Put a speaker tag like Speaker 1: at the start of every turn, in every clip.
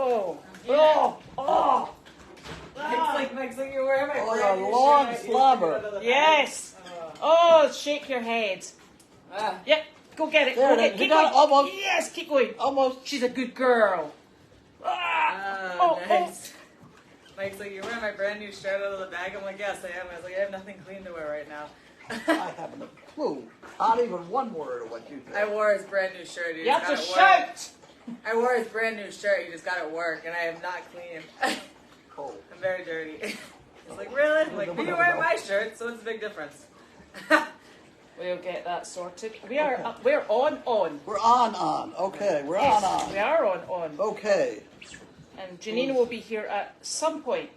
Speaker 1: Oh.
Speaker 2: Yeah.
Speaker 1: Oh. Oh.
Speaker 2: Mike's like you're wearing my
Speaker 3: Oh, the long slobber.
Speaker 1: Yes. Oh, shake your head. Yep. Go get it.
Speaker 3: There
Speaker 1: Go
Speaker 3: it
Speaker 1: get
Speaker 3: is.
Speaker 1: Keep
Speaker 3: You got
Speaker 1: going.
Speaker 3: it. Almost.
Speaker 1: Yes, keep going.
Speaker 3: Almost.
Speaker 1: She's a good girl.
Speaker 2: Nice. Mike's like, you're wearing my brand new shirt out of the bag. I'm like, yes, I am. I was like, I have nothing clean to wear right now.
Speaker 3: I haven't a clue. Not even one word of what you
Speaker 2: I
Speaker 3: said.
Speaker 2: wore his brand new shirt. He
Speaker 1: You
Speaker 2: just
Speaker 1: have to
Speaker 2: got it
Speaker 1: shout.
Speaker 2: work. I wore his brand new shirt. He just got it work, and I have not cleaned.
Speaker 3: Cold.
Speaker 2: I'm very dirty. He's like, really? I'm like, but you wear my shirt, so it's a big difference.
Speaker 1: We'll get that sorted. We're on.
Speaker 3: We're on. Okay, we're
Speaker 1: Yes,
Speaker 3: on.
Speaker 1: we are on.
Speaker 3: Okay.
Speaker 1: And Janine will be here at some point.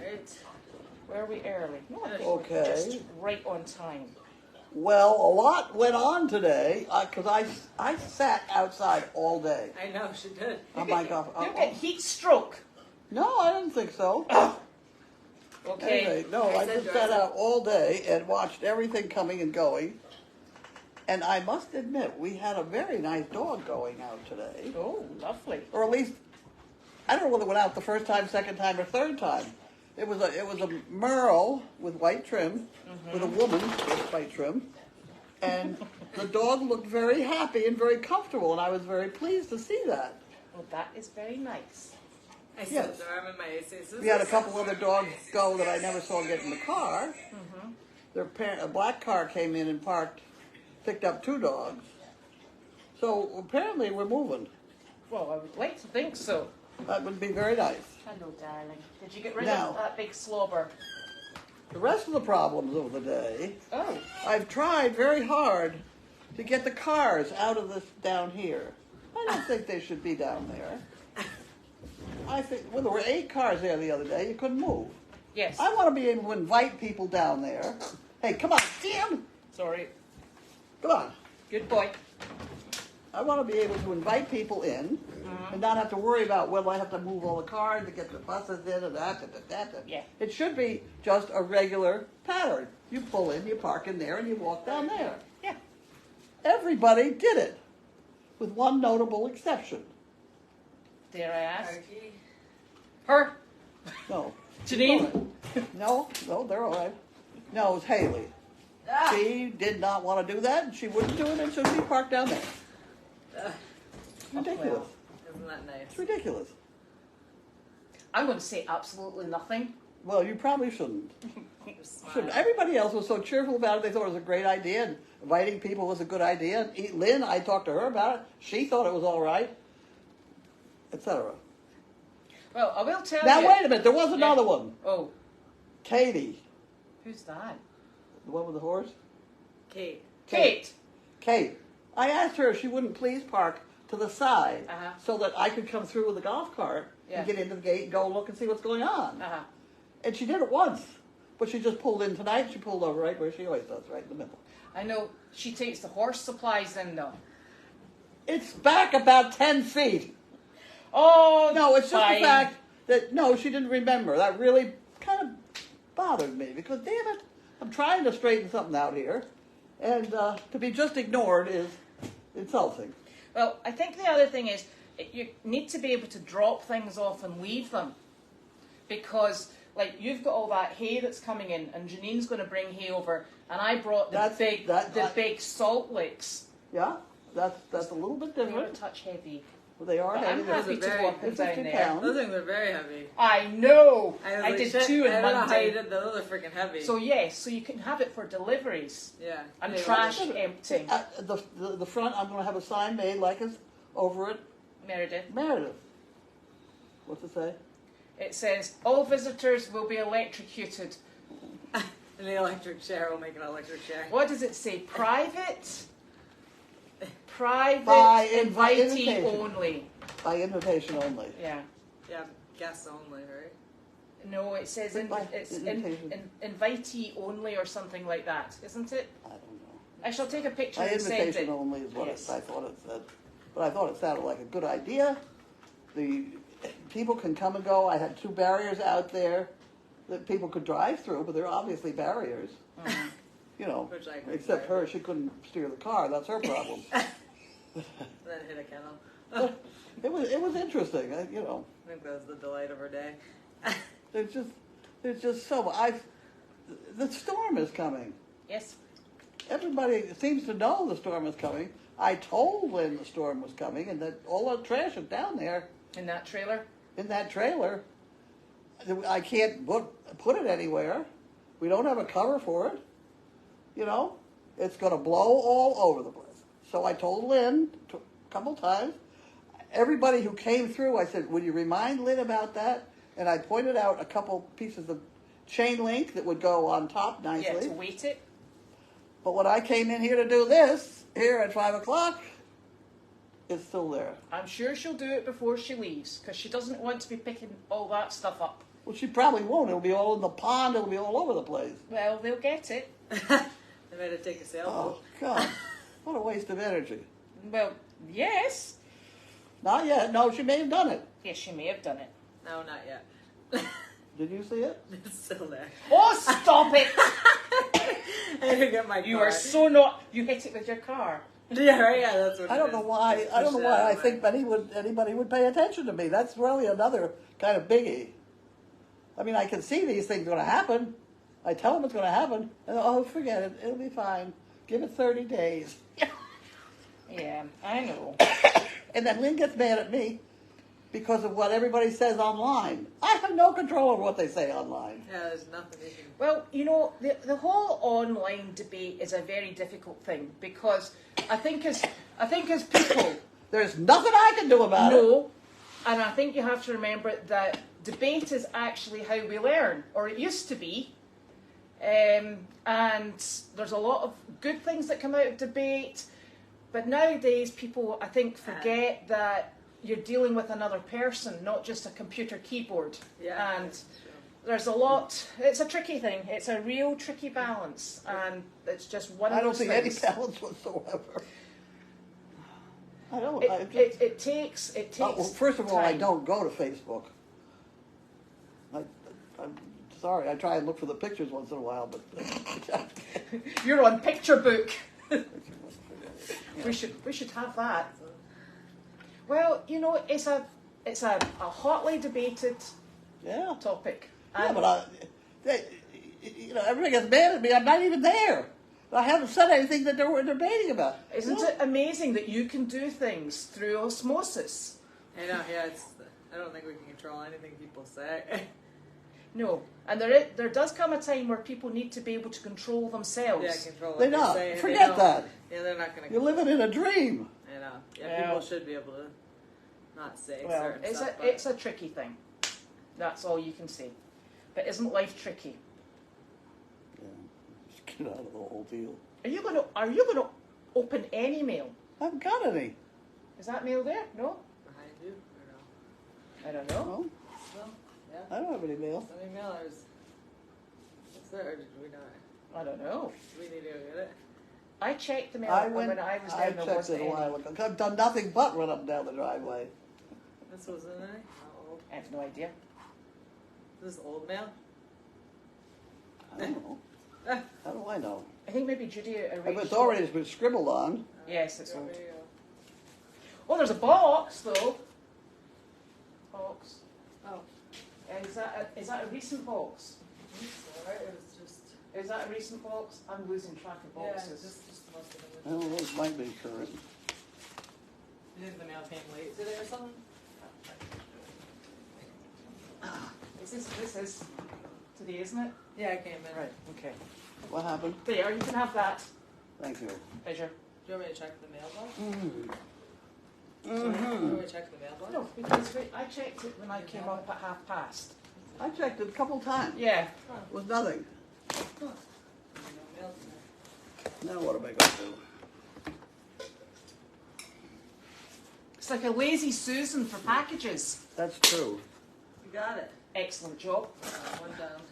Speaker 2: Right.
Speaker 1: Were we early? No, I think
Speaker 3: Okay.
Speaker 1: we're just right on time.
Speaker 3: Well, a lot went on today because I sat outside all day.
Speaker 2: I know, she did.
Speaker 3: Oh my God.
Speaker 1: You get heat stroke.
Speaker 3: No, I didn't think so.
Speaker 1: Okay.
Speaker 3: Anyway, no, I just sat out all day and watched everything coming and going. And I must admit, we had a very nice dog going out today.
Speaker 1: Oh, lovely.
Speaker 3: Or at least, I don't know whether it went out the first time, second time, or third time. It was a Merle with white trim, with a woman with white trim. And the dog looked very happy and very comfortable, and I was very pleased to see that.
Speaker 1: Well, that is very nice.
Speaker 2: I
Speaker 3: Yes.
Speaker 2: said, I'm in my AC.
Speaker 3: We had a couple other dogs go that I never saw get in the car. A black car came in and parked, picked up 2 dogs. So apparently we're moving.
Speaker 1: Well, I would like to think so.
Speaker 3: That would be very nice.
Speaker 1: Hello, darling. Did you get rid
Speaker 3: Now.
Speaker 1: of that big slobber?
Speaker 3: The rest of the problems of the day,
Speaker 1: Oh.
Speaker 3: I've tried very hard to get the cars out of this down here. I don't think they should be down there. I think, well, there were 8 cars there the other day. You couldn't move.
Speaker 1: Yes.
Speaker 3: I want to be able to invite people down there. Hey, come on, Jim!
Speaker 1: Sorry.
Speaker 3: Come on.
Speaker 1: Good boy.
Speaker 3: I want to be able to invite people in and not have to worry about, well, I have to move all the cars to get the buses in and that.
Speaker 1: Yeah.
Speaker 3: It should be just a regular pattern. You pull in, you park in there, and you walk down there.
Speaker 1: Yeah.
Speaker 3: Everybody did it, with one notable exception.
Speaker 1: Dare I ask?
Speaker 2: Archie.
Speaker 1: Her?
Speaker 3: No.
Speaker 1: Janine?
Speaker 3: No, they're all right. No, it was Haley. She did not want to do that, and she wouldn't do it, and so she parked down there. It's ridiculous.
Speaker 2: Isn't that nice?
Speaker 3: It's ridiculous.
Speaker 1: I'm going to say absolutely nothing.
Speaker 3: Well, you probably shouldn't.
Speaker 2: Smile.
Speaker 3: Shouldn't. Everybody else was so cheerful about it. They thought it was a great idea, and inviting people was a good idea. Lynn, I talked to her about it. She thought it was all right, etc.
Speaker 1: Well, I will tell
Speaker 3: Now,
Speaker 1: you.
Speaker 3: wait a minute. There was another one.
Speaker 1: Oh,
Speaker 3: Katie.
Speaker 1: who's that?
Speaker 3: The one with the horse?
Speaker 2: Kate.
Speaker 1: Kate.
Speaker 3: Kate. I asked her if she wouldn't please park to the side
Speaker 1: Uh-huh.
Speaker 3: so that I could come through with the golf cart
Speaker 1: Yeah.
Speaker 3: and get into the gate and go look and see what's going on.
Speaker 1: Uh-huh.
Speaker 3: And she did it once. But she just pulled in tonight. She pulled over right where she always does, right in the middle.
Speaker 1: I know she takes the horse supplies in though.
Speaker 3: It's back about 10 feet.
Speaker 1: Oh,
Speaker 3: No, it's just
Speaker 1: fine.
Speaker 3: the fact that, no, she didn't remember. That really kind of bothered me because, damn it, I'm trying to straighten something out here. And to be just ignored is insulting.
Speaker 1: Well, I think the other thing is you need to be able to drop things off and leave them. Because, like, you've got all that hay that's coming in, and Janine's going to bring hay over, and I brought the big salt licks.
Speaker 3: Yeah, that's a little bit
Speaker 1: They're
Speaker 3: different.
Speaker 1: a touch heavy.
Speaker 3: Well, they are
Speaker 1: But
Speaker 3: heavy.
Speaker 1: I'm happy to
Speaker 2: very-
Speaker 1: walk them
Speaker 3: they're
Speaker 1: down
Speaker 3: 50
Speaker 1: there.
Speaker 3: pounds.
Speaker 2: Those things are very heavy.
Speaker 1: I know.
Speaker 2: I, was
Speaker 1: I
Speaker 2: like,
Speaker 1: did
Speaker 2: shit,
Speaker 1: 2 in
Speaker 2: I don't know how you
Speaker 1: Monday.
Speaker 2: did those. Those are freaking heavy.
Speaker 1: So yes, so you can have it for deliveries
Speaker 2: yeah.
Speaker 1: and
Speaker 2: They
Speaker 1: trash
Speaker 2: were-
Speaker 1: emptying.
Speaker 3: At the front, I'm going to have a sign made like it's over at
Speaker 1: Meredith.
Speaker 3: Meredith. What's it say?
Speaker 1: It says all visitors will be electrocuted.
Speaker 2: And the electric chair will make an electric chair.
Speaker 1: What does it say? Private? Private
Speaker 3: By
Speaker 1: invitee
Speaker 3: invitation.
Speaker 1: only.
Speaker 3: By invitation only.
Speaker 1: Yeah.
Speaker 2: Yeah, guests only, right?
Speaker 1: No, it says
Speaker 3: By invitation.
Speaker 1: invitee only or something like that, isn't it?
Speaker 3: I don't know.
Speaker 1: I shall take a picture
Speaker 3: By
Speaker 1: and send
Speaker 3: invitation
Speaker 1: it.
Speaker 3: only is what
Speaker 1: Yes.
Speaker 3: I thought it said. But I thought it sounded like a good idea. The people can come and go. I had 2 barriers out there that people could drive through, but they're obviously barriers.
Speaker 1: Mhm.
Speaker 3: You know,
Speaker 2: Which I can
Speaker 3: except
Speaker 2: drive.
Speaker 3: her, she couldn't steer the car. That's her problem.
Speaker 2: Then hit a kennel.
Speaker 3: It was interesting. You know,
Speaker 2: I think that was the delight of her day.
Speaker 3: there's just so the storm is coming.
Speaker 1: Yes.
Speaker 3: Everybody seems to know the storm is coming. I told Lynn the storm was coming, and that all the trash is down there
Speaker 1: In that trailer.
Speaker 3: in that trailer. I can't put it anywhere. We don't have a cover for it. You know, it's going to blow all over the place. So I told Lynn a couple times. Everybody who came through, I said, "Would you remind Lynn about that?" And I pointed out a couple pieces of chain link that would go on top nicely.
Speaker 1: Yeah, to weight it.
Speaker 3: But when I came in here to do this, here at 5 o'clock, it's still there.
Speaker 1: I'm sure she'll do it before she leaves, because she doesn't want to be picking all that stuff up.
Speaker 3: Well, she probably won't. It'll be all in the pond. It'll be all over the place.
Speaker 1: Well, they'll get it.
Speaker 2: They made her take a sailboat.
Speaker 3: Oh, God. What a waste of energy.
Speaker 1: Well, yes.
Speaker 3: Not yet. No, she may have done it.
Speaker 1: Yes, she may have done it.
Speaker 2: No, not yet.
Speaker 3: Did you see it?
Speaker 2: It's still there.
Speaker 1: Oh, stop it!
Speaker 2: I had to get my
Speaker 1: You
Speaker 2: car.
Speaker 1: are so not. You hit it with your car.
Speaker 2: Yeah, right. Yeah, that's what.
Speaker 3: I don't know why. I don't know why I think anybody would pay attention to me. That's really another kind of biggie. I mean, I can see these things going to happen. I tell them it's going to happen, and oh, forget it. It'll be fine. Give it 30 days.
Speaker 1: Yeah, I know.
Speaker 3: And then Lynn gets mad at me because of what everybody says online. I have no control over what they say online.
Speaker 2: Yeah, there's nothing you can.
Speaker 1: Well, you know, the whole online debate is a very difficult thing because I think as people
Speaker 3: There's nothing I can do about it.
Speaker 1: know, and I think you have to remember that debate is actually how we learn, or it used to be. And there's a lot of good things that come out of debate, but nowadays people, I think, forget that you're dealing with another person, not just a computer keyboard.
Speaker 2: Yeah.
Speaker 1: And there's a lot. It's a tricky thing. It's a real tricky balance, and it's just one of
Speaker 3: I don't
Speaker 1: those
Speaker 3: see
Speaker 1: things.
Speaker 3: any balance whatsoever. I don't.
Speaker 1: It takes.
Speaker 3: Well, first of all, I
Speaker 1: time.
Speaker 3: don't go to Facebook. I'm sorry. I try and look for the pictures once in a while, but
Speaker 1: You're on Picture Book. We should have that. Well, you know, it's a hotly debated
Speaker 3: yeah.
Speaker 1: topic.
Speaker 3: Yeah,
Speaker 1: And
Speaker 3: but everybody gets mad at me. I'm not even there. I haven't said anything that they were debating about.
Speaker 1: isn't it amazing that you can do things through osmosis?
Speaker 2: I know. Yeah, I don't think we can control anything people say.
Speaker 1: No, and there does come a time where people need to be able to control themselves.
Speaker 2: Yeah, control what
Speaker 3: They're
Speaker 2: they
Speaker 3: not.
Speaker 2: say. and they
Speaker 3: Forget
Speaker 2: don't-
Speaker 3: that.
Speaker 2: Yeah, they're not going to.
Speaker 3: You're living in a dream.
Speaker 2: I know. Yeah,
Speaker 1: Well-
Speaker 2: people should be able to not say
Speaker 1: Well,
Speaker 2: certain
Speaker 1: it's
Speaker 2: stuff.
Speaker 1: it's a tricky thing. That's all you can say. But isn't life tricky?
Speaker 3: Yeah. Just get out of the whole deal.
Speaker 1: Are you gonna open any mail?
Speaker 3: I haven't got any.
Speaker 1: Is that mail there? No,
Speaker 2: Behind you, or no?
Speaker 1: I don't know.
Speaker 3: No,
Speaker 2: Well, yeah.
Speaker 3: I don't have any mail.
Speaker 2: Any mailers? What's there? Or did we not?
Speaker 1: I don't know.
Speaker 2: Do we need to go get it?
Speaker 1: I checked the mail
Speaker 3: I
Speaker 1: when
Speaker 3: went.
Speaker 1: I was
Speaker 3: I
Speaker 1: there. There
Speaker 3: checked
Speaker 1: wasn't
Speaker 3: it a
Speaker 1: any.
Speaker 3: while ago. I've done nothing but run up and down the driveway.
Speaker 2: This wasn't any? How old?
Speaker 1: I have no idea.
Speaker 2: This is old mail?
Speaker 3: I don't know. How do I know?
Speaker 1: I think maybe Judy arranged.
Speaker 3: It's already been scribbled on.
Speaker 1: Yes, it's
Speaker 2: There
Speaker 1: old.
Speaker 2: we go.
Speaker 1: Oh, there's a box though. Box.
Speaker 2: Oh.
Speaker 1: Is that a recent box?
Speaker 2: It's alright. It was just.
Speaker 1: Is that a recent box? I'm losing track of
Speaker 2: Yeah,
Speaker 1: boxes.
Speaker 2: just must have
Speaker 3: I
Speaker 2: been.
Speaker 3: don't know. It might be current.
Speaker 2: You think the mail came late today or something?
Speaker 1: This is today, isn't it?
Speaker 2: Yeah, I came in.
Speaker 1: Right. Okay.
Speaker 3: What happened?
Speaker 1: There, you can have that.
Speaker 3: Thank you.
Speaker 1: Pleasure.
Speaker 2: Do you want me to check the mailbox?
Speaker 3: Mm.
Speaker 2: Do you want me to check the mailbox?
Speaker 1: No, because I checked it when I came up at 5:30.
Speaker 3: I checked it a couple times.
Speaker 1: Yeah.
Speaker 3: It was nothing.
Speaker 2: No mail today.
Speaker 3: Now what am I going to do?
Speaker 1: It's like a lazy Susan for packages.
Speaker 3: That's true.
Speaker 2: You got it.
Speaker 1: Excellent job.
Speaker 2: One down.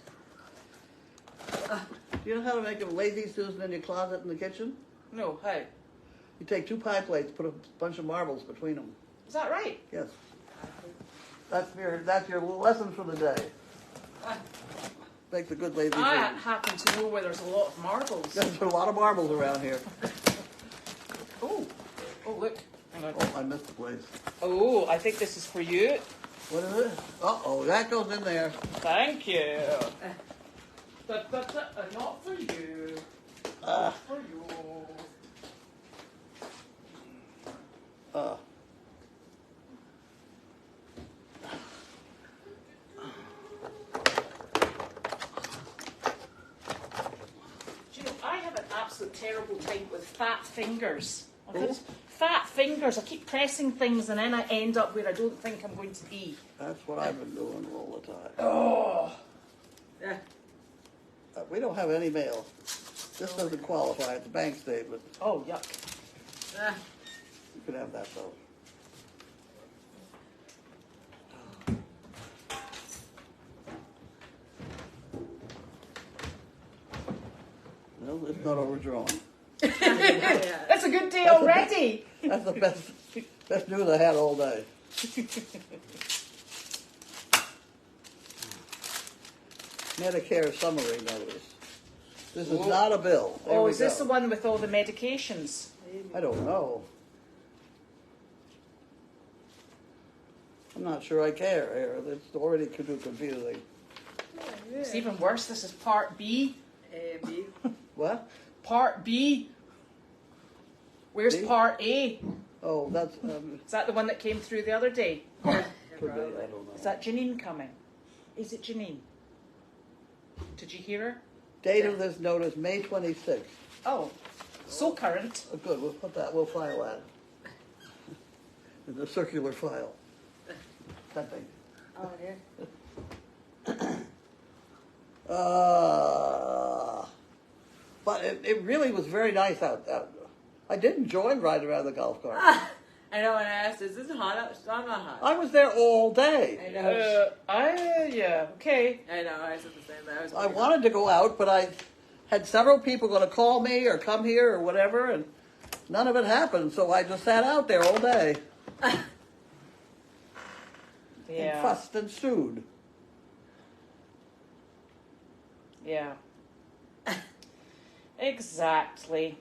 Speaker 3: Do you know how to make a lazy Susan in your closet in the kitchen?
Speaker 1: No, how?
Speaker 3: You take 2 pie plates, put a bunch of marbles between them.
Speaker 1: Is that right?
Speaker 3: Yes. That's your lesson for the day. Makes a good lazy
Speaker 1: I
Speaker 3: Susan.
Speaker 1: happen to know where there's a lot of marbles.
Speaker 3: There's a lot of marbles around here.
Speaker 1: Oh, look. Hang
Speaker 3: Oh, I missed the place.
Speaker 1: Oh, I think this is for you.
Speaker 3: What is it? Uh-oh, that goes in there.
Speaker 1: Thank you. Not for you. Not for you. Do you know, I have an absolute terrible time with fat fingers. Fat fingers. I keep pressing things and then I end up where I don't think I'm going to be.
Speaker 3: That's what I've been doing all the time.
Speaker 1: Oh.
Speaker 2: Yeah.
Speaker 3: We don't have any mail. This doesn't qualify. It's a bank statement.
Speaker 1: Oh, yuck.
Speaker 2: Ah.
Speaker 3: You can have that, though. No, it's not overdrawn.
Speaker 2: Yeah.
Speaker 1: That's a good day already.
Speaker 3: That's the best news I had all day. Medicare summary notice. This is not a bill. There
Speaker 1: Oh,
Speaker 3: we
Speaker 1: is this
Speaker 3: go.
Speaker 1: the one with all the medications?
Speaker 3: I don't know. I'm not sure I care here. It's already too confusing.
Speaker 1: It's even worse. This is part B.
Speaker 2: A and B.
Speaker 3: What?
Speaker 1: Part B. Where's
Speaker 3: B?
Speaker 1: part A?
Speaker 3: Oh, that's
Speaker 1: Is that the one that came through the other day?
Speaker 3: could be. I don't know.
Speaker 1: Is that Janine coming? Is it Janine? Did you hear her?
Speaker 3: Date of this notice, May 26th.
Speaker 1: Oh, so current.
Speaker 3: Oh, good. We'll put that. We'll file that in the circular file. That thing.
Speaker 2: Oh, here.
Speaker 3: But it really was very nice out there. I did enjoy riding around the golf cart.
Speaker 2: I know when I asked, is this hot out? I'm not hot.
Speaker 3: I was there all day.
Speaker 2: I know.
Speaker 1: Yeah, okay.
Speaker 2: I know, I said the same thing.
Speaker 3: I wanted to go out, but I had several people going to call me or come here or whatever, and none of it happened. So I just sat out there all day and
Speaker 1: Yeah,
Speaker 3: fussed and sued.
Speaker 1: yeah. Exactly.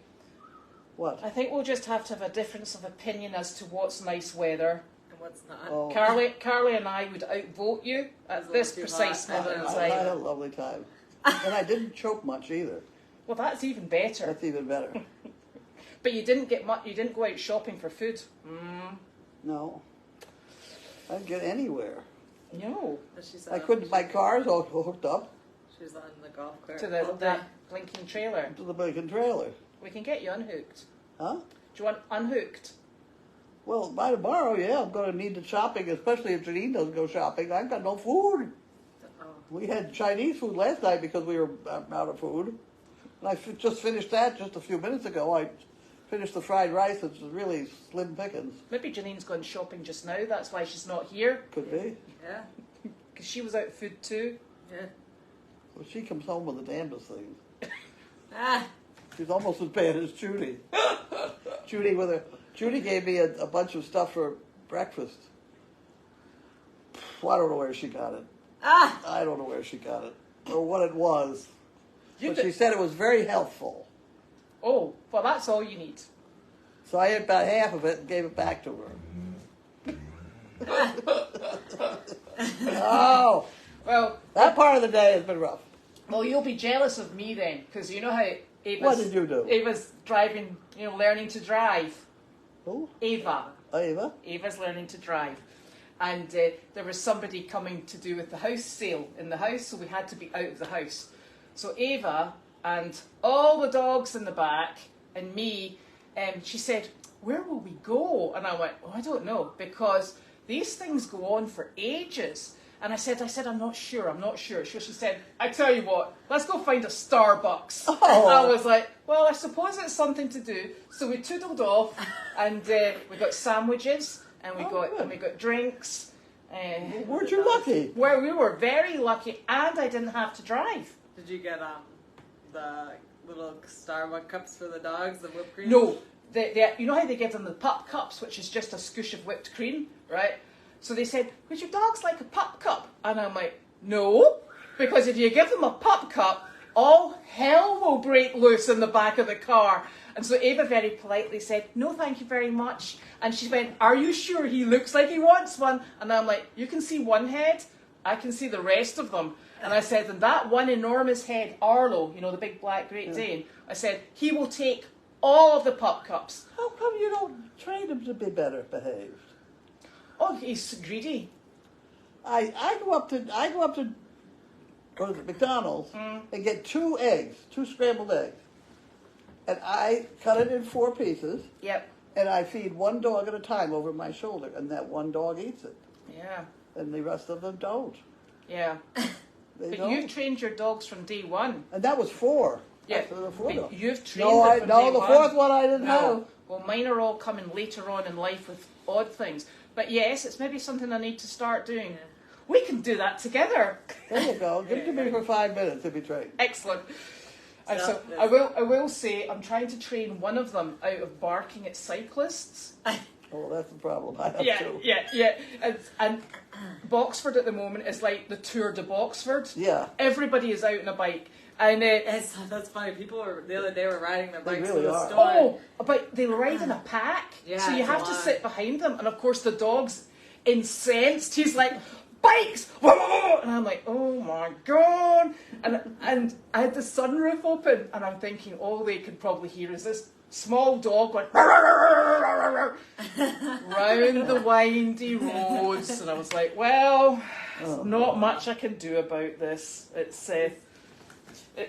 Speaker 3: What?
Speaker 1: I think we'll just have to have a difference of opinion as to what's nice weather.
Speaker 2: And what's not?
Speaker 3: Oh,
Speaker 1: Carly and I would outvote you
Speaker 2: It's
Speaker 1: at
Speaker 2: a
Speaker 1: this
Speaker 2: little too
Speaker 1: precise
Speaker 2: hot.
Speaker 1: moment in
Speaker 3: I had a
Speaker 1: time.
Speaker 3: lovely time. And I didn't choke much either.
Speaker 1: Well, that's even better.
Speaker 3: That's even better.
Speaker 1: But you didn't get much. You didn't go out shopping for food.
Speaker 3: No. I didn't get anywhere.
Speaker 1: No.
Speaker 2: She's
Speaker 3: I couldn't, my car's all hooked up
Speaker 2: She's on the golf cart.
Speaker 1: To the blinking trailer.
Speaker 3: to the blinking trailer.
Speaker 1: We can get you unhooked.
Speaker 3: Huh?
Speaker 1: Do you want unhooked?
Speaker 3: Well, by tomorrow, yeah, I'm going to need the shopping, especially if Janine doesn't go shopping. I've got no food.
Speaker 2: Oh.
Speaker 3: We had Chinese food last night because we were out of food. And I just finished that just a few minutes ago. I finished the fried rice. It's really slim pickings.
Speaker 1: Maybe Janine's gone shopping just now. That's why she's not here.
Speaker 3: Could be.
Speaker 2: Yeah.
Speaker 1: Because she was out of food too.
Speaker 2: Yeah.
Speaker 3: Well, she comes home with the damnedest things.
Speaker 2: Ah.
Speaker 3: She's almost as bad as Judy. Judy gave me a bunch of stuff for breakfast. Well, I don't know where she got it.
Speaker 2: Ah.
Speaker 3: I don't know where she got it or what it was.
Speaker 1: You
Speaker 3: But she said it was very healthful.
Speaker 1: Oh, well, that's all you need.
Speaker 3: So I ate about half of it and gave it back to her. Oh,
Speaker 1: Well,
Speaker 3: that part of the day has been rough.
Speaker 1: well, you'll be jealous of me then, because you know how Ava's,
Speaker 3: What did you do?
Speaker 1: Ava's driving, learning to drive.
Speaker 3: Who?
Speaker 1: Ava.
Speaker 3: Ava?
Speaker 1: Ava's learning to drive. And there was somebody coming to do with the house sale in the house, so we had to be out of the house. So Ava and all the dogs in the back and me, she said, "Where will we go?" And I went, "Oh, I don't know, because these things go on for ages." And I said, "I'm not sure. So she said, "I tell you what, let's go find a Starbucks."
Speaker 3: Oh.
Speaker 1: I was like, "Well, I suppose it's something to do." So we toodled off, and we got sandwiches, and we got drinks.
Speaker 3: Weren't you lucky?
Speaker 1: Where we were very lucky, and I didn't have to drive.
Speaker 2: Did you get the little Starbucks cups for the dogs, the whipped cream?
Speaker 1: No, you know how they give them the pup cups, which is just a scoosh of whipped cream, right? So they said, "Would your dogs like a pup cup?" And I'm like, "No, because if you give them a pup cup, all hell will break loose in the back of the car. And so Ava very politely said, no, thank you very much. And she went, are you sure he looks like he wants one? And I'm like, you can see one head, I can see the rest of them. And I said, and that one enormous head, Arlo, the big black Great Dane, I said, he will take all of the pup cups.
Speaker 3: How come you don't train him to be better behaved?
Speaker 1: Oh, he's greedy.
Speaker 3: I go up to go to McDonald's and get 2 eggs, 2 scrambled eggs. And I cut it in 4 pieces.
Speaker 1: Yep.
Speaker 3: And I feed one dog at a time over my shoulder, and that one dog eats it.
Speaker 1: Yeah.
Speaker 3: And the rest of them don't.
Speaker 1: Yeah.
Speaker 3: They
Speaker 1: But
Speaker 3: don't.
Speaker 1: you've trained your dogs from day one.
Speaker 3: And that was 4.
Speaker 1: Yeah.
Speaker 3: That's the 4
Speaker 1: But
Speaker 3: dogs.
Speaker 1: you've trained them from day
Speaker 3: the
Speaker 1: one.
Speaker 3: 4th one I didn't
Speaker 1: No.
Speaker 3: have.
Speaker 1: Well, mine are all coming later on in life with odd things. But yes, it's maybe something I need to start doing. We can do that together.
Speaker 3: There you go. Give it to me for 5 minutes to be trained.
Speaker 1: Excellent. And so
Speaker 2: Stop this.
Speaker 1: I will say I'm trying to train one of them out of barking at cyclists.
Speaker 3: Oh, that's the problem. I have
Speaker 1: Yeah,
Speaker 3: two.
Speaker 1: yeah. And Boxford at the moment is like the Tour de Boxford.
Speaker 3: Yeah.
Speaker 1: Everybody is out on a bike. And
Speaker 2: That's funny. People were the other day were riding their bikes
Speaker 3: really
Speaker 2: to the
Speaker 3: are.
Speaker 2: store.
Speaker 1: oh, but they ride in a pack.
Speaker 2: Yeah,
Speaker 1: so you
Speaker 2: it's a
Speaker 1: have to
Speaker 2: lot.
Speaker 1: sit behind them. And of course the dog's incensed. He's like, bikes! And I'm like, oh my God. And I had the sunroof open and I'm thinking all they could probably hear is this small dog going round the windy roads. And I was like, well, there's not much I can do about this. It's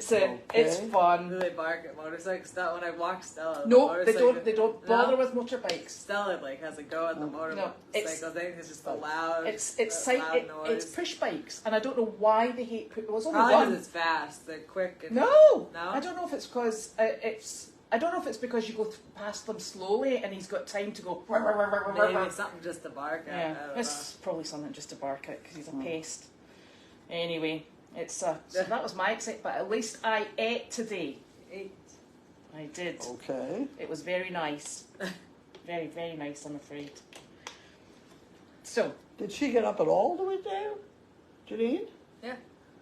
Speaker 2: Do
Speaker 1: fun.
Speaker 2: they bark at motorcycles? Stella, when I walk Stella,
Speaker 1: No,
Speaker 2: the
Speaker 1: they
Speaker 2: motorcycle-
Speaker 1: don't. They don't bother
Speaker 2: No?
Speaker 1: with motorbikes.
Speaker 2: Stella has a go at the motorcycle.
Speaker 1: it's-
Speaker 2: I think it's just the loud.
Speaker 1: It's
Speaker 2: loud noise.
Speaker 1: it's push bikes, and I don't know why they hate. There was only
Speaker 2: Probably 'cause
Speaker 1: one.
Speaker 2: it's fast. They're quick. And
Speaker 1: No,
Speaker 2: No?
Speaker 1: I don't know if it's because I don't know if it's because you go past them slowly, and he's got time to go.
Speaker 2: Maybe it's something just to bark at.
Speaker 1: Yeah,
Speaker 2: I don't
Speaker 1: it's probably something just to bark at because he's a pest. Anyway, it's so that was my excitement. But at least I ate today.
Speaker 2: know.
Speaker 1: I did.
Speaker 3: Okay.
Speaker 1: It was very nice. Very, very nice, I'm afraid. So,
Speaker 3: Did she get up at all the weekday, Janine?
Speaker 2: Yeah.
Speaker 3: Has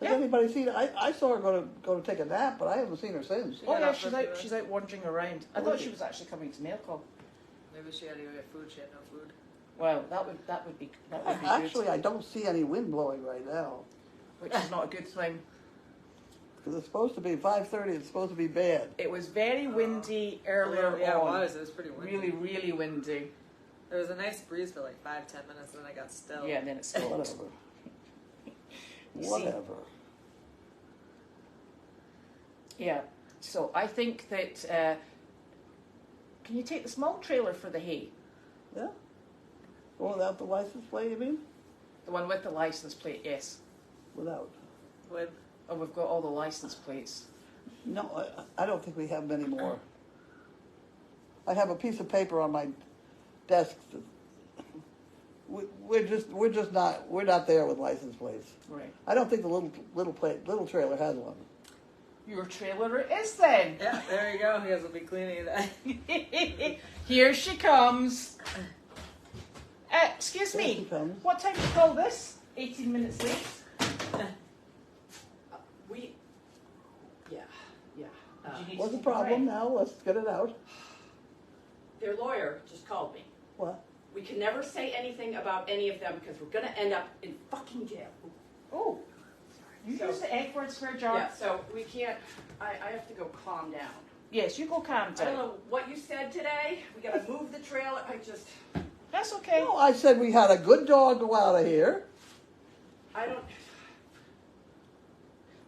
Speaker 1: Yeah.
Speaker 3: anybody seen her? I saw her go to take a nap, but I haven't seen her since.
Speaker 1: oh
Speaker 2: got
Speaker 1: yeah,
Speaker 2: up
Speaker 1: she's
Speaker 2: for
Speaker 1: out.
Speaker 2: food.
Speaker 1: She's out wandering around. I
Speaker 3: Oh,
Speaker 1: thought
Speaker 3: is
Speaker 1: she
Speaker 3: she?
Speaker 1: was actually coming to mail call.
Speaker 2: Maybe she had to go get food. She had no food.
Speaker 1: Well, that would be
Speaker 3: Actually,
Speaker 1: good,
Speaker 3: I don't see any wind blowing right now.
Speaker 1: which is not a good thing.
Speaker 3: Because it's supposed to be 5:30. It's supposed to be bad.
Speaker 1: It was very windy earlier
Speaker 2: Yeah,
Speaker 1: on.
Speaker 2: it was. It was pretty windy.
Speaker 1: Really, really windy.
Speaker 2: There was a nice breeze for like 5-10 minutes, and then I got still.
Speaker 1: Yeah, and then it stopped.
Speaker 3: Whatever.
Speaker 1: You see.
Speaker 3: Whatever.
Speaker 1: Yeah. So I think that. Can you take the small trailer for the hay?
Speaker 3: Yeah. Oh, without the license plate, you mean?
Speaker 1: The one with the license plate, yes.
Speaker 3: Without.
Speaker 2: With
Speaker 1: Oh, we've got all the license plates.
Speaker 3: No, I don't think we have many more. I have a piece of paper on my desk. We're not there with license plates.
Speaker 1: Right.
Speaker 3: I don't think the little trailer has one.
Speaker 1: Your trailer it is then.
Speaker 2: yeah, there you go. You guys will be cleaning it.
Speaker 1: Here she comes. Excuse
Speaker 3: There
Speaker 1: me.
Speaker 3: she comes.
Speaker 1: What time do you call this? 18 minutes late.
Speaker 4: Yeah.
Speaker 1: Do you need
Speaker 3: What's
Speaker 1: to
Speaker 3: the
Speaker 1: take a
Speaker 3: problem
Speaker 1: break?
Speaker 3: now? Let's get it out.
Speaker 4: Their lawyer just called me.
Speaker 3: What?
Speaker 4: We can never say anything about any of them because we're gonna end up in fucking jail.
Speaker 1: Oh. You
Speaker 4: So-
Speaker 1: use the egg word swear jar?
Speaker 4: Yeah, so we can't, I have to go calm down.
Speaker 1: Yes, you go calm
Speaker 4: I don't
Speaker 1: down.
Speaker 4: know what you said today. We gotta move the trailer.
Speaker 1: That's okay.
Speaker 3: No, I said we had a good dog go out of here.
Speaker 4: I don't,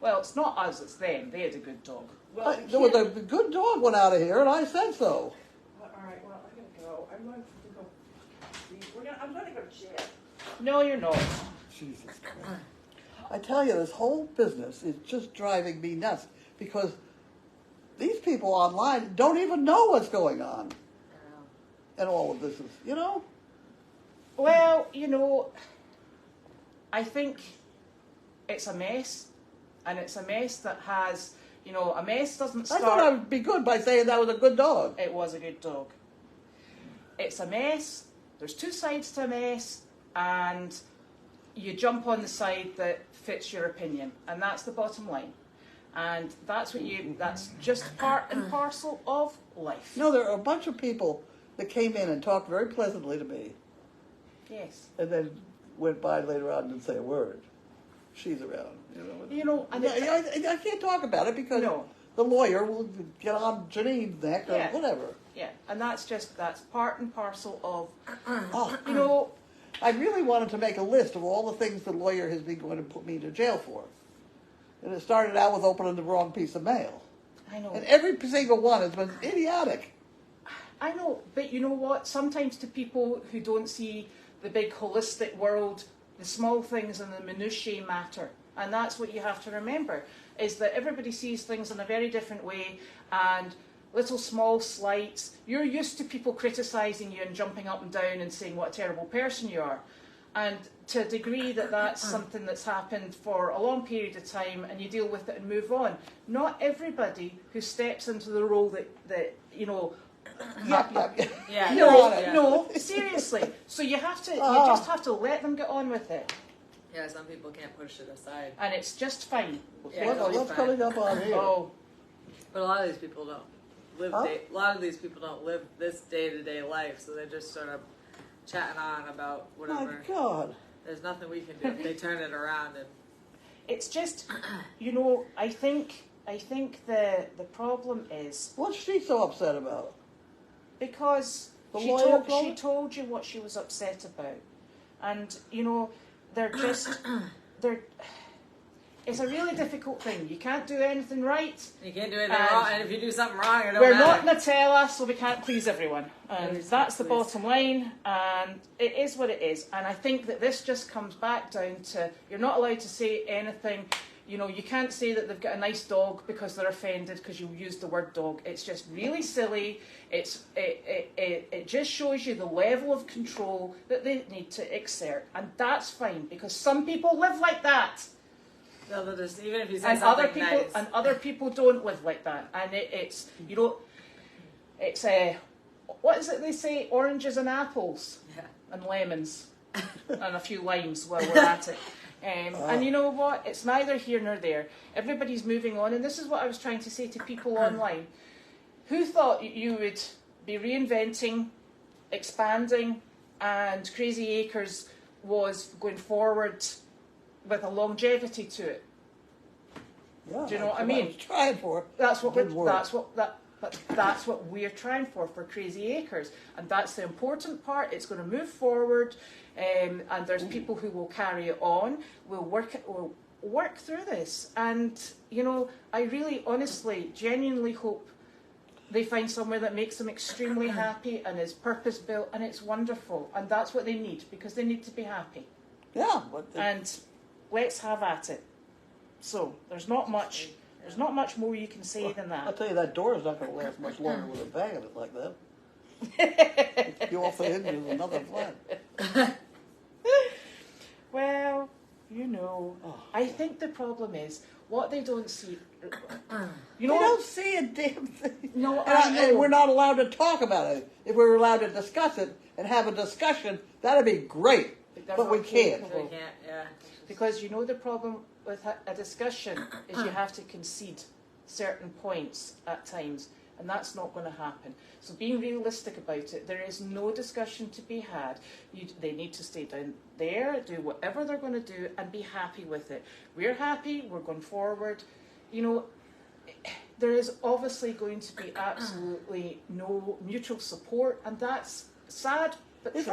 Speaker 1: Well, it's not us, it's them. They had a good dog.
Speaker 4: well,
Speaker 3: There was a good dog went out of here, and I said so.
Speaker 4: all right, well, I gotta go. I'm going to go. I'm gonna go to jail.
Speaker 1: No, you're not.
Speaker 3: Jesus Christ. I tell you, this whole business is just driving me nuts because these people online don't even know what's going on. And all of this is,
Speaker 1: Well, I think it's a mess. And it's a mess that has, a mess doesn't
Speaker 3: I
Speaker 1: start.
Speaker 3: thought I would be good by saying that was a good dog.
Speaker 1: It was a good dog. It's a mess. There's two sides to a mess, and you jump on the side that fits your opinion, and that's the bottom line. And that's just part and parcel of life.
Speaker 3: No, there are a bunch of people that came in and talked very pleasantly to me,
Speaker 1: Yes.
Speaker 3: and then went by later on and didn't say a word. She's around,
Speaker 1: And
Speaker 3: I can't talk about it because
Speaker 1: No.
Speaker 3: the lawyer will get on Janine's neck or
Speaker 1: Yeah.
Speaker 3: whatever.
Speaker 1: yeah, and that's part and parcel of,
Speaker 3: Oh, I really wanted to make a list of all the things the lawyer has been going to put me to jail for. And it started out with opening the wrong piece of mail.
Speaker 1: I know.
Speaker 3: And every single one has been idiotic.
Speaker 1: I know, but you know what? Sometimes to people who don't see the big holistic world, the small things and the minutiae matter. And that's what you have to remember, is that everybody sees things in a very different way, and little small slights. You're used to people criticising you and jumping up and down and saying what a terrible person you are. And to a degree that's something that's happened for a long period of time, and you deal with it and move on. Not everybody who steps into the role that
Speaker 2: Yeah.
Speaker 1: No, seriously. So you just have to let them get on with it,
Speaker 2: Yeah, some people can't push it aside.
Speaker 1: and it's just fine.
Speaker 2: Yeah,
Speaker 3: What's coming up on here?
Speaker 1: Oh,
Speaker 2: But a lot of these people don't live.
Speaker 3: Huh?
Speaker 2: A lot of these people don't live this day-to-day life, so they're just sort of chatting on about
Speaker 3: My
Speaker 2: whatever.
Speaker 3: God.
Speaker 2: There's nothing we can do if they turn it around. And
Speaker 1: it's just, I think the problem is
Speaker 3: What's she so upset about?
Speaker 1: because
Speaker 3: The
Speaker 1: she
Speaker 3: lawyer
Speaker 1: told,
Speaker 3: told
Speaker 1: she
Speaker 3: her?
Speaker 1: told you what she was upset about, and they're just they're. It's a really difficult thing. You can't do anything right.
Speaker 2: you can't do anything
Speaker 1: And
Speaker 2: wrong. And if you do something wrong, it don't
Speaker 1: We're
Speaker 2: matter.
Speaker 1: not Nutella, so we can't please everyone. And
Speaker 2: Please,
Speaker 1: that's the
Speaker 2: please.
Speaker 1: bottom line. And it is what it is. And I think that this just comes back down to you're not allowed to say anything. You can't say that they've got a nice dog because they're offended because you used the word dog. It's just really silly. It just shows you the level of control that they need to exert. And that's fine because some people live like that.
Speaker 2: They'll just, even if you say
Speaker 1: And
Speaker 2: something
Speaker 1: other people don't live like that, and it's what is it they say? Oranges and apples,
Speaker 2: Yeah.
Speaker 1: and lemons, and a few limes while we're at it. And you know what? It's neither here nor there. Everybody's moving on, and this is what I was trying to say to people online. Who thought you would be reinventing, expanding, and Crazy Acres was going forward with a longevity to it?
Speaker 3: Yeah,
Speaker 1: Do you know what I
Speaker 3: that's
Speaker 1: mean?
Speaker 3: I was trying for.
Speaker 1: That's what
Speaker 3: Didn't work.
Speaker 1: that's what we're trying for Crazy Acres, and that's the important part. It's going to move forward, and there's people who will carry it on. We'll work through this, and I really, honestly, genuinely hope they find somewhere that makes them extremely happy and is purpose built, and it's wonderful, and that's what they need because they need to be happy.
Speaker 3: Yeah, but
Speaker 1: And let's have at it. So there's not much more you can say than
Speaker 3: I'll
Speaker 1: that.
Speaker 3: tell you that door is not going to last much longer with a bang of it like that. You off the hinges, another flat.
Speaker 1: Well, I think the problem is what they don't see.
Speaker 3: You don't see a damn thing.
Speaker 1: No, I know.
Speaker 3: And we're not allowed to talk about it. If we were allowed to discuss it and have a discussion, that'd be great.
Speaker 1: They're
Speaker 3: But we
Speaker 1: not
Speaker 3: can't.
Speaker 1: capable.
Speaker 2: They can't, yeah.
Speaker 1: Because the problem with a discussion is you have to concede certain points at times, and that's not going to happen. So being realistic about it, there is no discussion to be had. They need to stay down there, do whatever they're going to do, and be happy with it. We're happy, we're going forward. There is obviously going to be absolutely no mutual support, and that's sad, but
Speaker 3: It's
Speaker 1: true.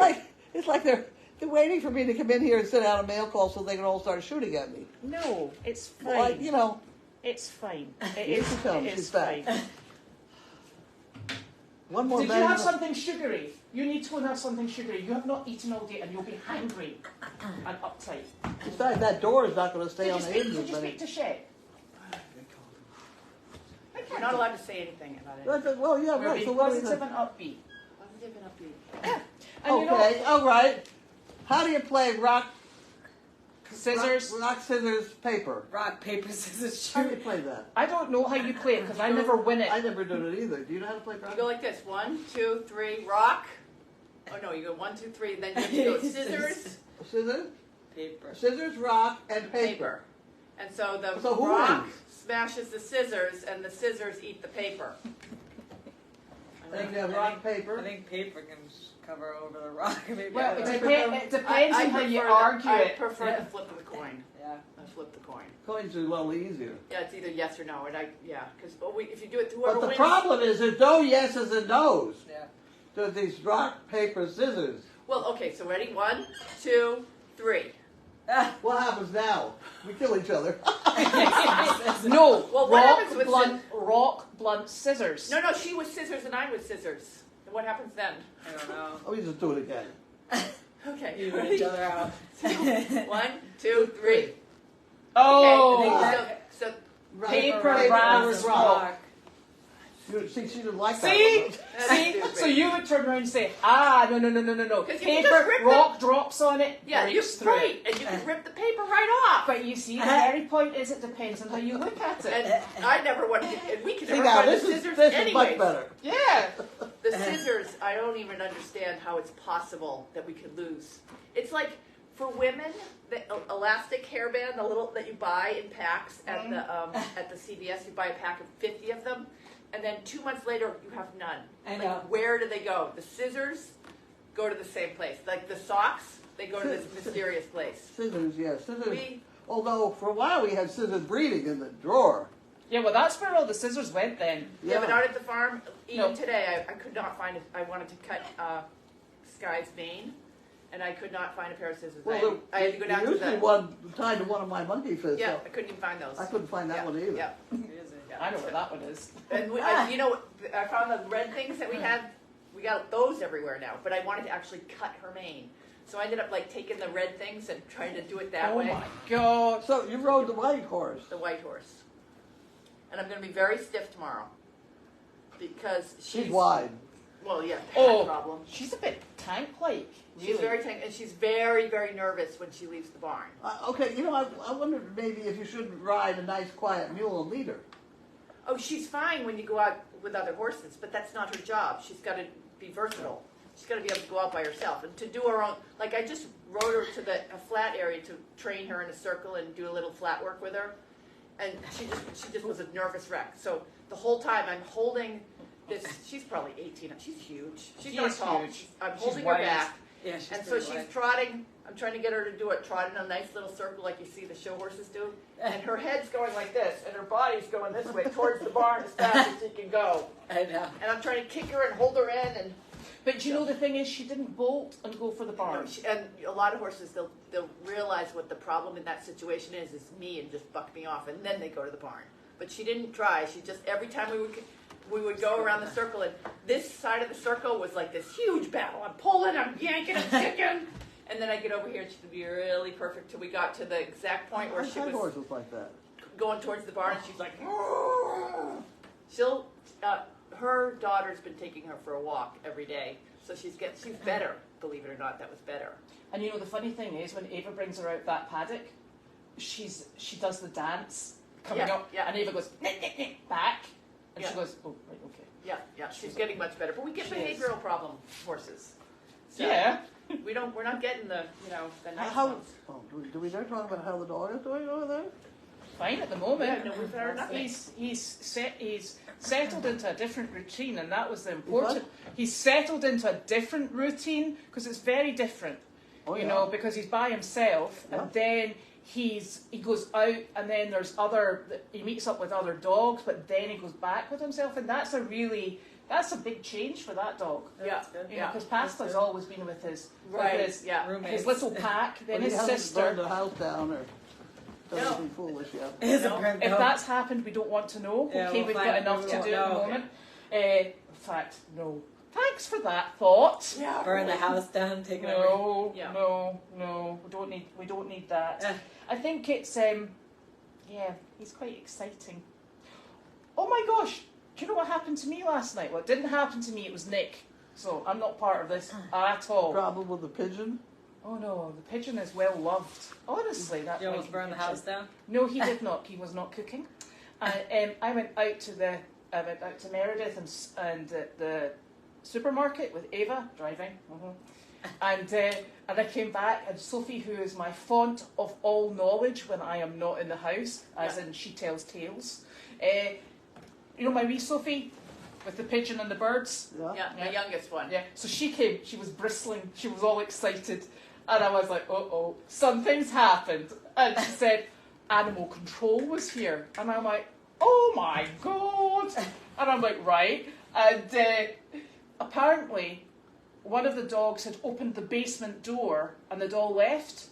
Speaker 3: like they're waiting for me to come in here and send out a mail call so they can all start shooting at me.
Speaker 1: No, it's fine.
Speaker 3: Well,
Speaker 1: It's fine.
Speaker 3: Here she comes.
Speaker 1: It
Speaker 3: She's
Speaker 1: is
Speaker 3: back.
Speaker 1: fine.
Speaker 3: one more
Speaker 1: Did you
Speaker 3: bang
Speaker 1: have
Speaker 3: of it.
Speaker 1: something sugary? You need to go and have something sugary. You have not eaten all day and you'll be hangry and uptight.
Speaker 3: Besides, that door is not going to stay
Speaker 1: Did
Speaker 3: on
Speaker 1: you
Speaker 3: the
Speaker 1: speak,
Speaker 3: hinges.
Speaker 1: did you
Speaker 3: but
Speaker 1: speak to Shay?
Speaker 4: You're not allowed to say anything about it.
Speaker 3: Well, yeah,
Speaker 1: We're
Speaker 3: right.
Speaker 1: being
Speaker 3: So what is
Speaker 1: positive
Speaker 3: it?
Speaker 1: and upbeat.
Speaker 4: Positive and upbeat.
Speaker 1: And
Speaker 3: Okay, all right. How do you play rock,
Speaker 1: scissors.
Speaker 3: rock, scissors, paper?
Speaker 2: Rock, paper, scissors,
Speaker 3: How do you
Speaker 2: shoot.
Speaker 3: play that?
Speaker 1: I don't know how you play it because I never win it.
Speaker 3: I never did it either. Do you know how to play rock?
Speaker 4: You go like this: 1, 2, 3, rock. Oh no, you go 1, 2, 3. Then you go scissors,
Speaker 3: Scissors,
Speaker 2: Paper.
Speaker 3: scissors, rock, and paper.
Speaker 4: paper. And so the
Speaker 3: So who
Speaker 4: rock
Speaker 3: wins?
Speaker 4: smashes the scissors, and the scissors eat the paper.
Speaker 3: Then you have rock, paper.
Speaker 2: I think paper can cover over the rock. Maybe
Speaker 1: Well,
Speaker 2: I
Speaker 1: it,
Speaker 2: don't know.
Speaker 1: it depends on how you
Speaker 4: prefer
Speaker 1: argue
Speaker 4: I
Speaker 1: it.
Speaker 4: prefer
Speaker 2: Yeah.
Speaker 4: the flip of the coin.
Speaker 2: Yeah.
Speaker 4: I flip the coin.
Speaker 3: Coins are a little easier.
Speaker 4: Yeah, it's either yes or no, and because if you do it, whoever
Speaker 3: But the
Speaker 4: wins.
Speaker 3: problem is there's no yeses and nos.
Speaker 2: Yeah.
Speaker 3: There's these rock, paper, scissors.
Speaker 4: Well, okay, so ready? 1, 2, 3.
Speaker 3: What happens now? We kill each other.
Speaker 1: No,
Speaker 4: Well, what
Speaker 1: rock,
Speaker 4: happens with
Speaker 1: rock, blunt, scissors.
Speaker 4: No, she was scissors and I was scissors. And what happens then?
Speaker 2: I don't know.
Speaker 3: Oh, we just do it again.
Speaker 4: Okay.
Speaker 2: Even each other out.
Speaker 4: 1, 2, 3.
Speaker 1: Oh,
Speaker 4: Okay, so
Speaker 1: paper,
Speaker 3: Paper,
Speaker 1: brass, rock.
Speaker 3: See, she didn't like
Speaker 1: See?
Speaker 3: that
Speaker 4: That's
Speaker 1: See?
Speaker 4: stupid.
Speaker 1: So you would turn around and say, no.
Speaker 4: 'Cause you can just
Speaker 1: Paper,
Speaker 4: rip
Speaker 1: rock drops on it,
Speaker 4: yeah, you're
Speaker 1: breaks through
Speaker 4: right,
Speaker 1: it.
Speaker 4: and you can rip the paper right off.
Speaker 1: But you see, the very point is it depends on how you look at it.
Speaker 4: And I never wanted to, and we could
Speaker 3: See
Speaker 4: never
Speaker 3: now,
Speaker 4: find the
Speaker 3: this is
Speaker 4: scissors
Speaker 3: much
Speaker 4: anyways.
Speaker 3: better.
Speaker 1: Yeah.
Speaker 4: The scissors, I don't even understand how it's possible that we could lose. It's like for women, the elastic hairband, the little that you buy in packs at the CVS, you buy a pack of 50 of them, and then 2 months later you have none.
Speaker 2: I
Speaker 4: Like,
Speaker 2: know.
Speaker 4: where do they go? The scissors go to the same place. Like the socks, they go to this mysterious place.
Speaker 3: Scissors, yes. Scissors.
Speaker 4: We,
Speaker 3: Although, for a while we had scissors breeding in the drawer.
Speaker 1: Yeah, well, that's where all the scissors went then.
Speaker 4: yeah, but out at the farm, even
Speaker 1: No.
Speaker 4: today, I could not find it. I wanted to cut Sky's mane, and I could not find a pair of scissors.
Speaker 3: Well,
Speaker 4: I had to go down to
Speaker 3: usually
Speaker 4: the.
Speaker 3: one tied to one of my monkey fists.
Speaker 4: Yeah,
Speaker 3: So
Speaker 4: I couldn't even find those.
Speaker 3: I couldn't find that
Speaker 4: yeah,
Speaker 3: one either.
Speaker 4: Yeah.
Speaker 1: I know where that one is.
Speaker 4: And you know, I found the red things that we had. We got those everywhere now, but I wanted to actually cut her mane. So I ended up like taking the red things and trying to do it that
Speaker 1: Oh
Speaker 4: way.
Speaker 1: my god.
Speaker 3: So you rode the white horse.
Speaker 4: The white horse. And I'm going to be very stiff tomorrow because
Speaker 3: She's wide.
Speaker 4: Well, yeah,
Speaker 1: Oh.
Speaker 4: problem.
Speaker 1: She's a bit tank-like.
Speaker 4: She's
Speaker 1: Really.
Speaker 4: very and she's very, very nervous when she leaves the barn.
Speaker 3: Okay, you know, I wondered maybe if you shouldn't ride a nice, quiet mule and lead her.
Speaker 4: Oh, she's fine when you go out with other horses, but that's not her job. She's got to be versatile. She's got to be able to go out by herself and to do her own. Like I just rode her to a flat area to train her in a circle and do a little flat work with her, and she just was a nervous wreck. So the whole time I'm holding this. She's probably 18. She's huge. She's
Speaker 1: She
Speaker 4: not
Speaker 1: is
Speaker 4: tall.
Speaker 1: huge.
Speaker 4: I'm
Speaker 1: She's
Speaker 4: holding her
Speaker 1: wide.
Speaker 4: back.
Speaker 2: Yeah, she's
Speaker 4: And so
Speaker 2: pretty
Speaker 4: she's
Speaker 2: wide.
Speaker 4: trotting. I'm trying to get her to do it, trot in a nice little circle like you see the show horses do. And her head's going like this, and her body's going this way towards the barn as fast as she can go.
Speaker 2: I know.
Speaker 4: And I'm trying to kick her and hold her in. And
Speaker 1: But you know the thing is, she didn't bolt and go for the barn.
Speaker 4: and a lot of horses, they'll realize what the problem in that situation is me, and just buck me off, and then they go to the barn. But she didn't try. She just every time we would go around the circle, and this side of the circle was like this huge battle. I'm pulling, I'm yanking, I'm kicking. And then I get over here, and she'd be really perfect till we got to the exact point where
Speaker 3: I've
Speaker 4: she
Speaker 3: had
Speaker 4: was
Speaker 3: horses like that.
Speaker 4: going towards the barn, and she's like, her daughter's been taking her for a walk every day, so she's better. Believe it or not, that was better.
Speaker 1: And you know the funny thing is, when Ava brings her out that paddock, she does the dance coming
Speaker 4: Yeah,
Speaker 1: up,
Speaker 4: yeah.
Speaker 1: and Ava goes back, and
Speaker 4: Yeah.
Speaker 1: she goes, oh right, okay.
Speaker 4: Yeah, she's getting much better. But we get
Speaker 1: She is.
Speaker 4: behavioral problem horses. So
Speaker 1: Yeah.
Speaker 4: we're not getting the nice
Speaker 3: How?
Speaker 4: ones.
Speaker 3: Oh, do we dare talk about how the dog is doing over there?
Speaker 1: Fine at the moment.
Speaker 4: Yeah, no, we've heard nothing.
Speaker 1: He's settled into a different routine, and that was the important. He's settled into a different routine because it's very different.
Speaker 3: Oh,
Speaker 1: you
Speaker 3: yeah.
Speaker 1: know, because he's by himself,
Speaker 3: Yeah.
Speaker 1: and then he goes out, and then he meets up with other dogs, but then he goes back with himself, and that's a big change for that dog.
Speaker 4: Yeah,
Speaker 1: You know, because Pasta's always been with his
Speaker 4: Right,
Speaker 1: with his,
Speaker 4: yeah.
Speaker 1: his
Speaker 2: Roommates.
Speaker 1: little pack, then
Speaker 3: Well,
Speaker 1: his
Speaker 3: he hasn't
Speaker 1: sister.
Speaker 3: burned the house down or done
Speaker 4: No.
Speaker 3: anything foolish yet.
Speaker 2: It's a
Speaker 4: No.
Speaker 2: burnt
Speaker 1: If
Speaker 2: dog.
Speaker 1: that's happened, we don't want to know.
Speaker 2: Yeah,
Speaker 1: Okay,
Speaker 2: we'll
Speaker 1: we've
Speaker 2: find
Speaker 1: got
Speaker 2: out.
Speaker 1: enough
Speaker 2: We
Speaker 1: to
Speaker 2: won't
Speaker 1: do at the
Speaker 2: know.
Speaker 1: moment. In fact, no. Thanks for that thought.
Speaker 4: Yeah.
Speaker 2: Burn the house down, take it over.
Speaker 1: No,
Speaker 4: Yeah.
Speaker 1: no. We don't need that.
Speaker 2: Eh.
Speaker 1: I think it's he's quite exciting. Oh my gosh! Do you know what happened to me last night? Well, it didn't happen to me. It was Nick. So I'm not part of this at all.
Speaker 3: Problem with the pigeon?
Speaker 1: Oh no, the pigeon is well loved. Honestly, that
Speaker 2: You almost
Speaker 1: fucking
Speaker 2: burned the
Speaker 1: pigeon.
Speaker 2: house down?
Speaker 1: No, he did not. He was not cooking. And I went out to Meredith and at the supermarket with Ava driving, And I came back, and Sophie, who is my font of all knowledge when I am not in the house, as in she tells tales. You know my wee Sophie with the pigeon and the birds?
Speaker 4: Yeah, my youngest one.
Speaker 1: Yeah. So she came, she was bristling, she was all excited. And I was like, uh-oh, something's happened. And she said, animal control was here. And I'm like, oh my God. And I'm like, right. And apparently, one of the dogs had opened the basement door and they'd all left.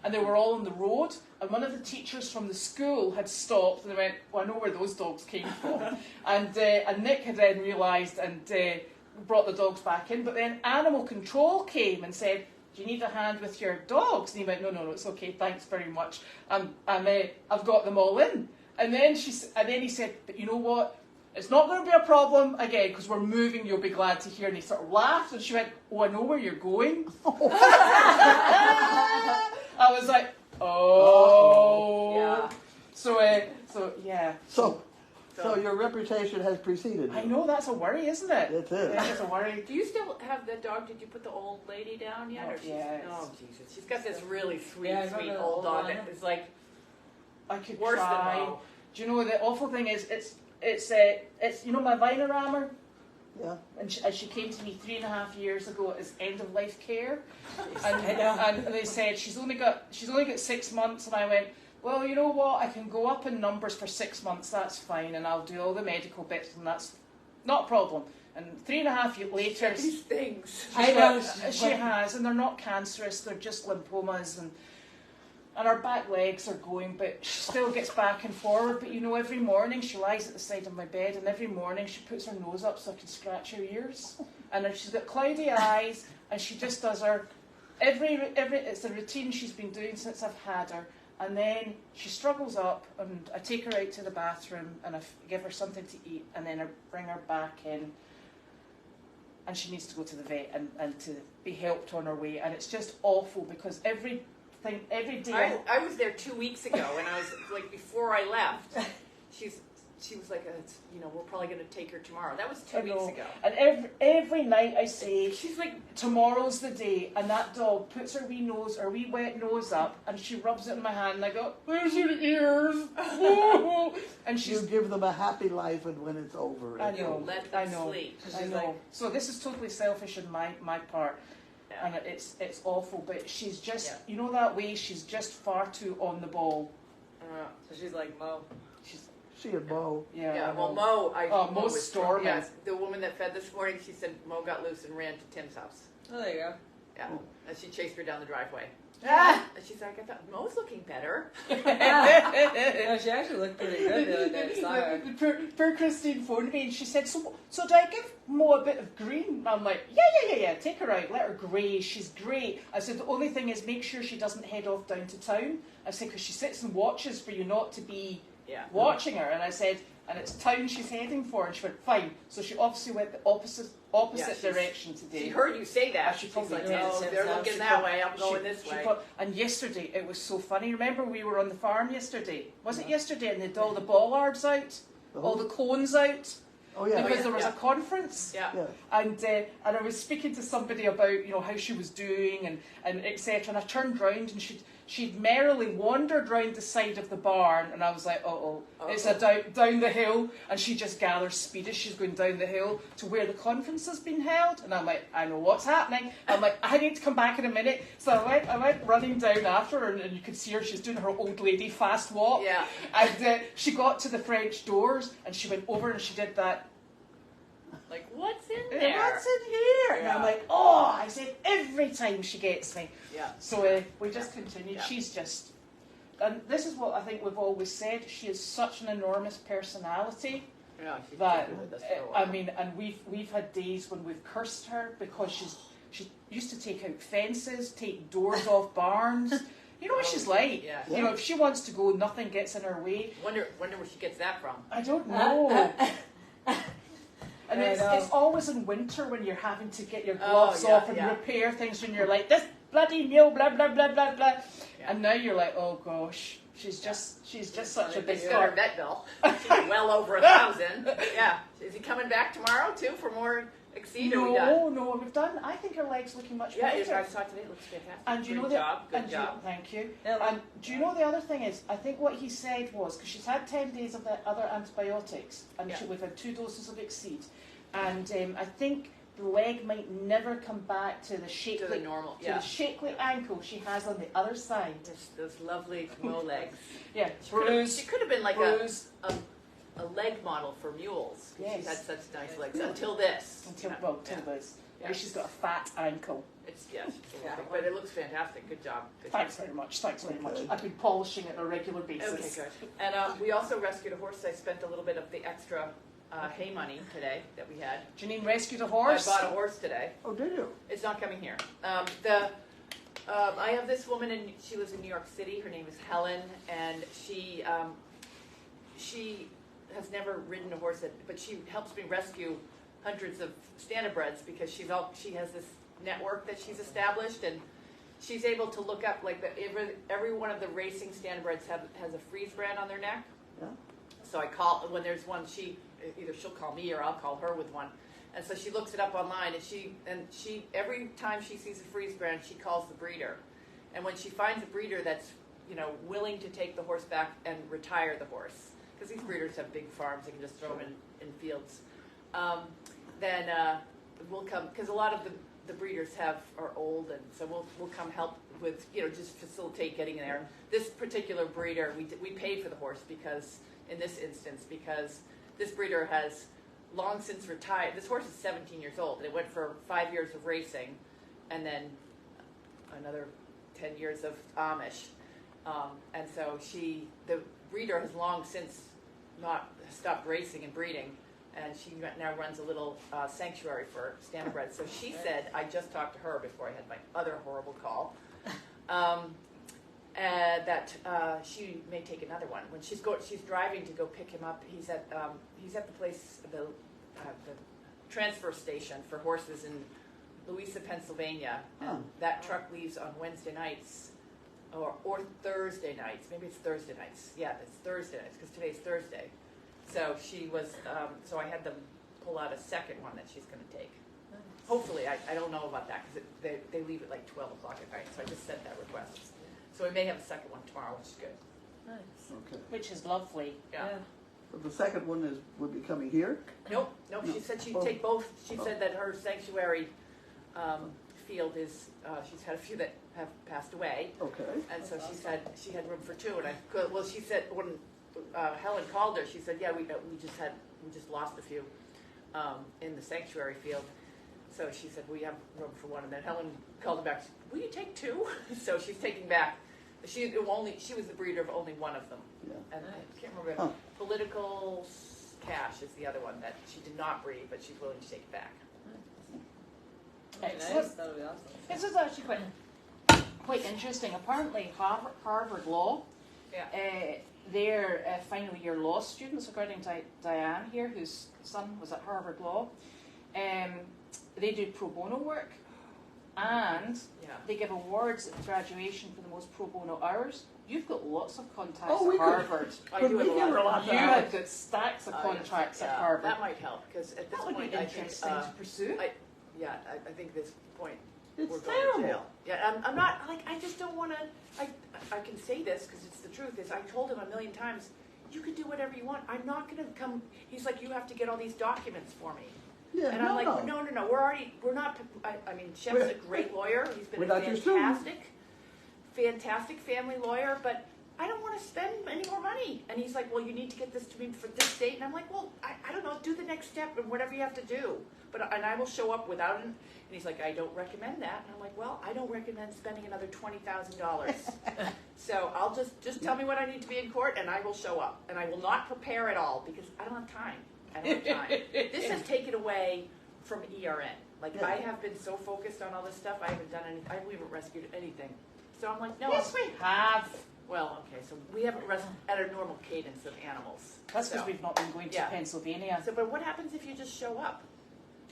Speaker 1: And they were all on the road. And one of the teachers from the school had stopped and they went, well, I know where those dogs came from. And Nick had then realised and brought the dogs back in. But then animal control came and said, do you need a hand with your dogs? And he went, no, it's okay, thanks very much. I've got them all in. And then he said, but you know what? It's not going to be a problem again because we're moving, you'll be glad to hear. And he sort of laughed and she went, oh, I know where you're going. I was like, oh.
Speaker 4: Yeah.
Speaker 1: So yeah.
Speaker 3: So your reputation has preceded you.
Speaker 1: I know, that's a worry, isn't it?
Speaker 3: It is.
Speaker 1: Yeah, it's a worry.
Speaker 4: Do you still have that dog? Did you put the old lady down yet?
Speaker 1: Oh,
Speaker 4: Or she's,
Speaker 1: yes.
Speaker 4: Oh, Jesus. She's got this really sweet,
Speaker 2: Yeah, I
Speaker 4: sweet
Speaker 2: remember the
Speaker 4: old
Speaker 2: old
Speaker 4: dog
Speaker 2: one.
Speaker 4: that is like
Speaker 1: I could
Speaker 4: worse
Speaker 1: try.
Speaker 4: than Mo.
Speaker 1: Do you know the awful thing is it's you know my Vinorama?
Speaker 3: Yeah.
Speaker 1: And she came to me 3.5 years ago as end of life care,
Speaker 2: I know.
Speaker 1: and they said she's only got 6 months, and I went, well, you know what, I can go up in numbers for 6 months, that's fine, and I'll do all the medical bits, and that's not a problem. And 3.5 years later,
Speaker 4: These things.
Speaker 2: I know.
Speaker 1: she has, and they're not cancerous, they're just lymphomas, and her back legs are going, but she still gets back and forward. But you know, every morning she lies at the side of my bed, and every morning she puts her nose up so I can scratch her ears. And then she's got cloudy eyes, and she just does her every. It's a routine she's been doing since I've had her. And then she struggles up, and I take her out to the bathroom, and I give her something to eat, and then I bring her back in. And she needs to go to the vet and to be helped on her way. And it's just awful because every day.
Speaker 4: I was there 2 weeks ago, and I was like, before I left, she was like, we're probably going to take her tomorrow. That was 2 weeks ago.
Speaker 1: And every night I say,
Speaker 4: She's like,
Speaker 1: tomorrow's the day, and that dog puts her wee wet nose up, and she rubs it in my hand, and I go, there's your ears. And
Speaker 3: You
Speaker 1: she's,
Speaker 3: give them a happy life, and when it's over,
Speaker 1: I
Speaker 3: it's
Speaker 1: know,
Speaker 3: over.
Speaker 4: let them
Speaker 1: I know,
Speaker 4: sleep.
Speaker 1: I know. So this is totally selfish on my part.
Speaker 4: Yeah.
Speaker 1: And it's awful, but she's just,
Speaker 4: Yeah.
Speaker 1: you know that way, she's just far too on the ball.
Speaker 2: So she's like Mo.
Speaker 1: She's,
Speaker 3: She and Bo.
Speaker 1: yeah.
Speaker 4: Yeah,
Speaker 1: I
Speaker 4: well,
Speaker 1: know.
Speaker 4: Mo
Speaker 1: Mo's
Speaker 4: was
Speaker 1: storming.
Speaker 4: Yes, the woman that fed this morning, she said Mo got loose and ran to Tim's house.
Speaker 2: Oh, there you go.
Speaker 4: Yeah,
Speaker 3: Oh.
Speaker 4: and she chased her down the driveway.
Speaker 1: Ah!
Speaker 4: And she's like, I thought Mo's looking better.
Speaker 2: No, she actually looked pretty good the other day. I saw her.
Speaker 1: Poor Christine phoned me and she said, so do I give Mo a bit of green? And I'm like, yeah, take her out, let her graze, she's great. I said, the only thing is make sure she doesn't head off down to town. I said, because she sits and watches for you not to be
Speaker 4: Yeah.
Speaker 1: watching her. And I said, and it's town she's heading for. And she went, fine. So she obviously went the opposite
Speaker 4: Yeah, she's-
Speaker 1: direction today.
Speaker 4: She heard you say that.
Speaker 1: I should
Speaker 4: She's
Speaker 1: probably
Speaker 4: like,
Speaker 1: do
Speaker 4: no,
Speaker 2: it.
Speaker 4: they're
Speaker 2: She
Speaker 4: looking
Speaker 1: She
Speaker 4: that
Speaker 1: prob-
Speaker 4: way. I'm going
Speaker 1: she-
Speaker 4: this
Speaker 1: she
Speaker 4: way.
Speaker 1: prob- and yesterday, it was so funny. Remember we were on the farm yesterday? Was it yesterday? And they had all the bollards out, all the cones out,
Speaker 3: Oh yeah.
Speaker 1: because
Speaker 4: yeah,
Speaker 1: there was
Speaker 4: yeah.
Speaker 1: a conference.
Speaker 4: Yeah.
Speaker 3: Yeah.
Speaker 1: And I was speaking to somebody about how she was doing and etc. And I turned round and she'd merrily wandered round the side of the barn, and I was like, it's a down the hill, and she just gathers speed as she's going down the hill to where the conference has been held. And I'm like, I know what's happening. I'm like, I need to come back in a minute. So I went running down after her, and you could see her. She's doing her old lady fast walk.
Speaker 4: Yeah.
Speaker 1: And she got to the French doors, and she went over and she did that.
Speaker 4: Like, what's in there?
Speaker 1: What's in here? And I'm
Speaker 4: Yeah.
Speaker 1: like, I said every time she gets me.
Speaker 4: Yeah.
Speaker 1: So we just continued.
Speaker 4: Yeah.
Speaker 1: She's just, and this is what I think we've always said. She is such an enormous personality
Speaker 4: Yeah, she's
Speaker 1: that
Speaker 4: been with us for a while.
Speaker 1: I mean, and we've had days when we've cursed her because she used to take out fences, take doors off barns. You know what she's like.
Speaker 4: Yeah.
Speaker 1: You know, if she wants to go, nothing gets in her way.
Speaker 4: Wonder where she gets that from.
Speaker 1: I don't know. And
Speaker 2: I know.
Speaker 1: it's always in winter when you're having to get your gloves
Speaker 4: yeah,
Speaker 1: off and
Speaker 4: yeah.
Speaker 1: repair things, and you're like, this bloody meal, blah blah blah blah blah.
Speaker 4: Yeah.
Speaker 1: And now you're like, oh gosh, she's just such a
Speaker 4: They
Speaker 1: big
Speaker 4: got her
Speaker 1: part.
Speaker 4: vet bill. She's well over 1,000. Yeah. Is he coming back tomorrow too for more Exceed or we done?
Speaker 1: No, we've done. I think her leg's looking much
Speaker 4: Yeah,
Speaker 1: better.
Speaker 4: I saw it today. It looks fantastic.
Speaker 1: And do you know
Speaker 4: Good
Speaker 1: the,
Speaker 4: job. Good
Speaker 1: and do
Speaker 4: job.
Speaker 1: you- thank you.
Speaker 2: Yeah,
Speaker 1: And do you know the other thing is, I think what he said was, because she's had 10 days of the other antibiotics, and
Speaker 4: Yeah.
Speaker 1: we've had 2 doses of Exceed, and I think the leg might never come back to the shapely,
Speaker 4: To the normal,
Speaker 1: to
Speaker 4: yeah.
Speaker 1: the shapely ankle she has on the other side.
Speaker 4: Those lovely Mo legs.
Speaker 1: Yeah,
Speaker 4: She could have been like
Speaker 1: bruise,
Speaker 4: a leg model for mules. 'Cause She's
Speaker 1: Yes.
Speaker 4: had such nice legs until this.
Speaker 1: until,
Speaker 4: Yeah.
Speaker 1: well, till
Speaker 4: Yeah.
Speaker 1: this.
Speaker 4: Yeah.
Speaker 1: Now she's got a fat ankle.
Speaker 4: It's she's a little big, but it looks fantastic. Good job. Good
Speaker 1: Thanks
Speaker 4: job.
Speaker 1: very much, thanks very much.
Speaker 3: Okay.
Speaker 1: I've been polishing it on a regular basis.
Speaker 4: Okay, good. And we also rescued a horse. I spent a little bit of the extra hay money today that we had.
Speaker 1: Janine rescued a horse.
Speaker 4: I bought a horse today.
Speaker 3: Oh, did you?
Speaker 4: It's not coming here. I have this woman, and she lives in New York City. Her name is Helen, and she has never ridden a horse, but she helps me rescue hundreds of standardbreds because she has this network that she's established, and she's able to look up like every one of the racing standardbreds has a freeze brand on their neck.
Speaker 3: Yeah.
Speaker 4: So I call when there's one. Either she'll call me or I'll call her with one. And so she looks it up online, and she every time she sees a freeze brand, she calls the breeder. And when she finds a breeder that's willing to take the horse back and retire the horse, because these breeders have big farms, they can just throw them in fields. Then we'll come, because a lot of the breeders are old, and so we'll come help with just facilitate getting in there. This particular breeder, we paid for the horse because in this instance because this breeder has long since retired. This horse is 17 years old, and it went for 5 years of racing, and then another 10 years of Amish. And so the breeder has long since not stopped racing and breeding, and she now runs a little sanctuary for standardbreds. So she said, I just talked to her before I had my other horrible call, that she may take another one. When she's driving to go pick him up. He's at the place, the transfer station for horses in Louisa, Pennsylvania.
Speaker 3: Huh.
Speaker 4: That truck leaves on Wednesday nights or Thursday nights. Maybe it's Thursday nights. Yeah, it's Thursday nights because today's Thursday. So she was. So I had them pull out a second one that she's going to take. Hopefully, I don't know about that because they leave at like 12 o'clock at night. So I just sent that request. So we may have a second one tomorrow, which is good.
Speaker 2: Nice.
Speaker 3: Okay.
Speaker 1: Which is lovely.
Speaker 4: Yeah.
Speaker 3: So the second one would be coming here?
Speaker 4: Nope. She said she'd take both. She said that her sanctuary field is. She's had a few that have passed away.
Speaker 3: Okay.
Speaker 4: And so she said she had room for 2, and she said when Helen called her, she said, yeah, we just lost a few in the sanctuary field. So she said we have room for 1, and then Helen called her back. Will you take 2? So she's taking back. She was the breeder of only one of them.
Speaker 3: Yeah.
Speaker 4: And I can't remember.
Speaker 3: Huh.
Speaker 4: Political Cash is the other one that she did not breed, but she's willing to take it back.
Speaker 1: Excellent.
Speaker 2: Nice. That'll be awesome.
Speaker 1: This is actually quite interesting. Apparently, Harvard Law,
Speaker 4: Yeah.
Speaker 1: their final year law students, according to Diane here, whose son was at Harvard Law, they do pro bono work, and
Speaker 4: Yeah.
Speaker 1: they give awards at graduation for the most pro bono hours. You've got lots of contacts
Speaker 3: Oh, we
Speaker 1: at
Speaker 3: could-
Speaker 1: Harvard.
Speaker 4: I
Speaker 3: But
Speaker 4: do
Speaker 3: we
Speaker 4: have
Speaker 3: give her a
Speaker 4: a lot.
Speaker 3: lot
Speaker 1: You
Speaker 3: of
Speaker 1: have got stacks of
Speaker 4: Oh,
Speaker 1: contracts
Speaker 4: yeah.
Speaker 1: at Harvard.
Speaker 4: That might help because at this
Speaker 1: That would be
Speaker 4: point I think
Speaker 1: interesting to pursue.
Speaker 4: I think this point
Speaker 3: It's
Speaker 4: we're going
Speaker 3: terrible.
Speaker 4: to jail. Yeah, I'm not like I just don't want to. I can say this because it's the truth. Is I told him a million times, you can do whatever you want. I'm not going to come. He's like, you have to get all these documents for me.
Speaker 3: Yeah,
Speaker 4: And I'm like, no. We're not. I mean, Shep's a great lawyer. He's been
Speaker 3: We're
Speaker 4: a
Speaker 3: not your student.
Speaker 4: fantastic family lawyer, but I don't want to spend any more money. And he's like, well, you need to get this to me for this date. And I'm like, well, I don't know. Do the next step and whatever you have to do. And I will show up without it. And he's like, I don't recommend that. And I'm like, well, I don't recommend spending another $20,000. So I'll just tell me when I need to be in court, and I will show up. And I will not prepare at all because I don't have time. I don't have time. This has taken away from ERN. Like,
Speaker 3: Yeah.
Speaker 4: I have been so focused on all this stuff, I haven't done anything. We haven't rescued anything. So I'm like, no.
Speaker 1: Yes, we have.
Speaker 4: Well, okay, so we haven't rescued at a normal cadence of animals.
Speaker 1: That's because
Speaker 4: So-
Speaker 1: we've not been going to
Speaker 4: Yeah.
Speaker 1: Pennsylvania.
Speaker 4: So, but what happens if you just show up?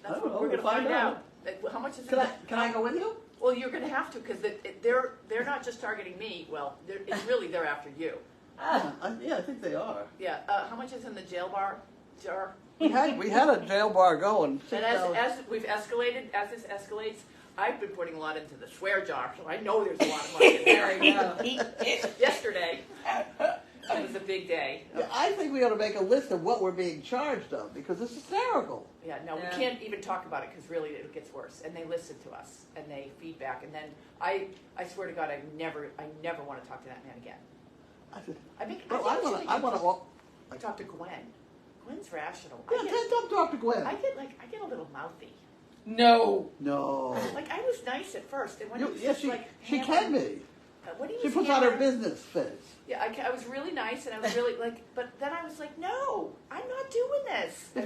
Speaker 3: I don't know,
Speaker 4: We're going to
Speaker 3: we'll find
Speaker 4: find
Speaker 3: out.
Speaker 4: out. Like, how much is
Speaker 3: Can
Speaker 4: it?
Speaker 3: I go with you?
Speaker 4: Well, you're going to have to because they're not just targeting me. Well, they're after you.
Speaker 3: Yeah, I think they are.
Speaker 4: Yeah. How much is in the jail jar?
Speaker 3: We had a jail bar going.
Speaker 4: And as we've escalated, as this escalates, I've been putting a lot into the swear jar, so I know there's a lot of money in there. Yesterday, it was a big day.
Speaker 3: Yeah, I think we ought to make a list of what we're being charged of, because it's hysterical.
Speaker 4: Yeah, no, we can't even talk about it because really it gets worse. And they listen to us and they feedback. And then I swear to God, I never want to talk to that man again. I want to talk to Gwen. Gwen's rational.
Speaker 3: Yeah, don't talk to Gwen.
Speaker 4: I get a little mouthy.
Speaker 1: No.
Speaker 4: Like I was nice at first, and when it was just
Speaker 3: she can be.
Speaker 4: When he was
Speaker 3: She puts on her business face.
Speaker 4: Yeah, I was really nice, and I was really but then I was like, no, I'm not doing this.
Speaker 3: If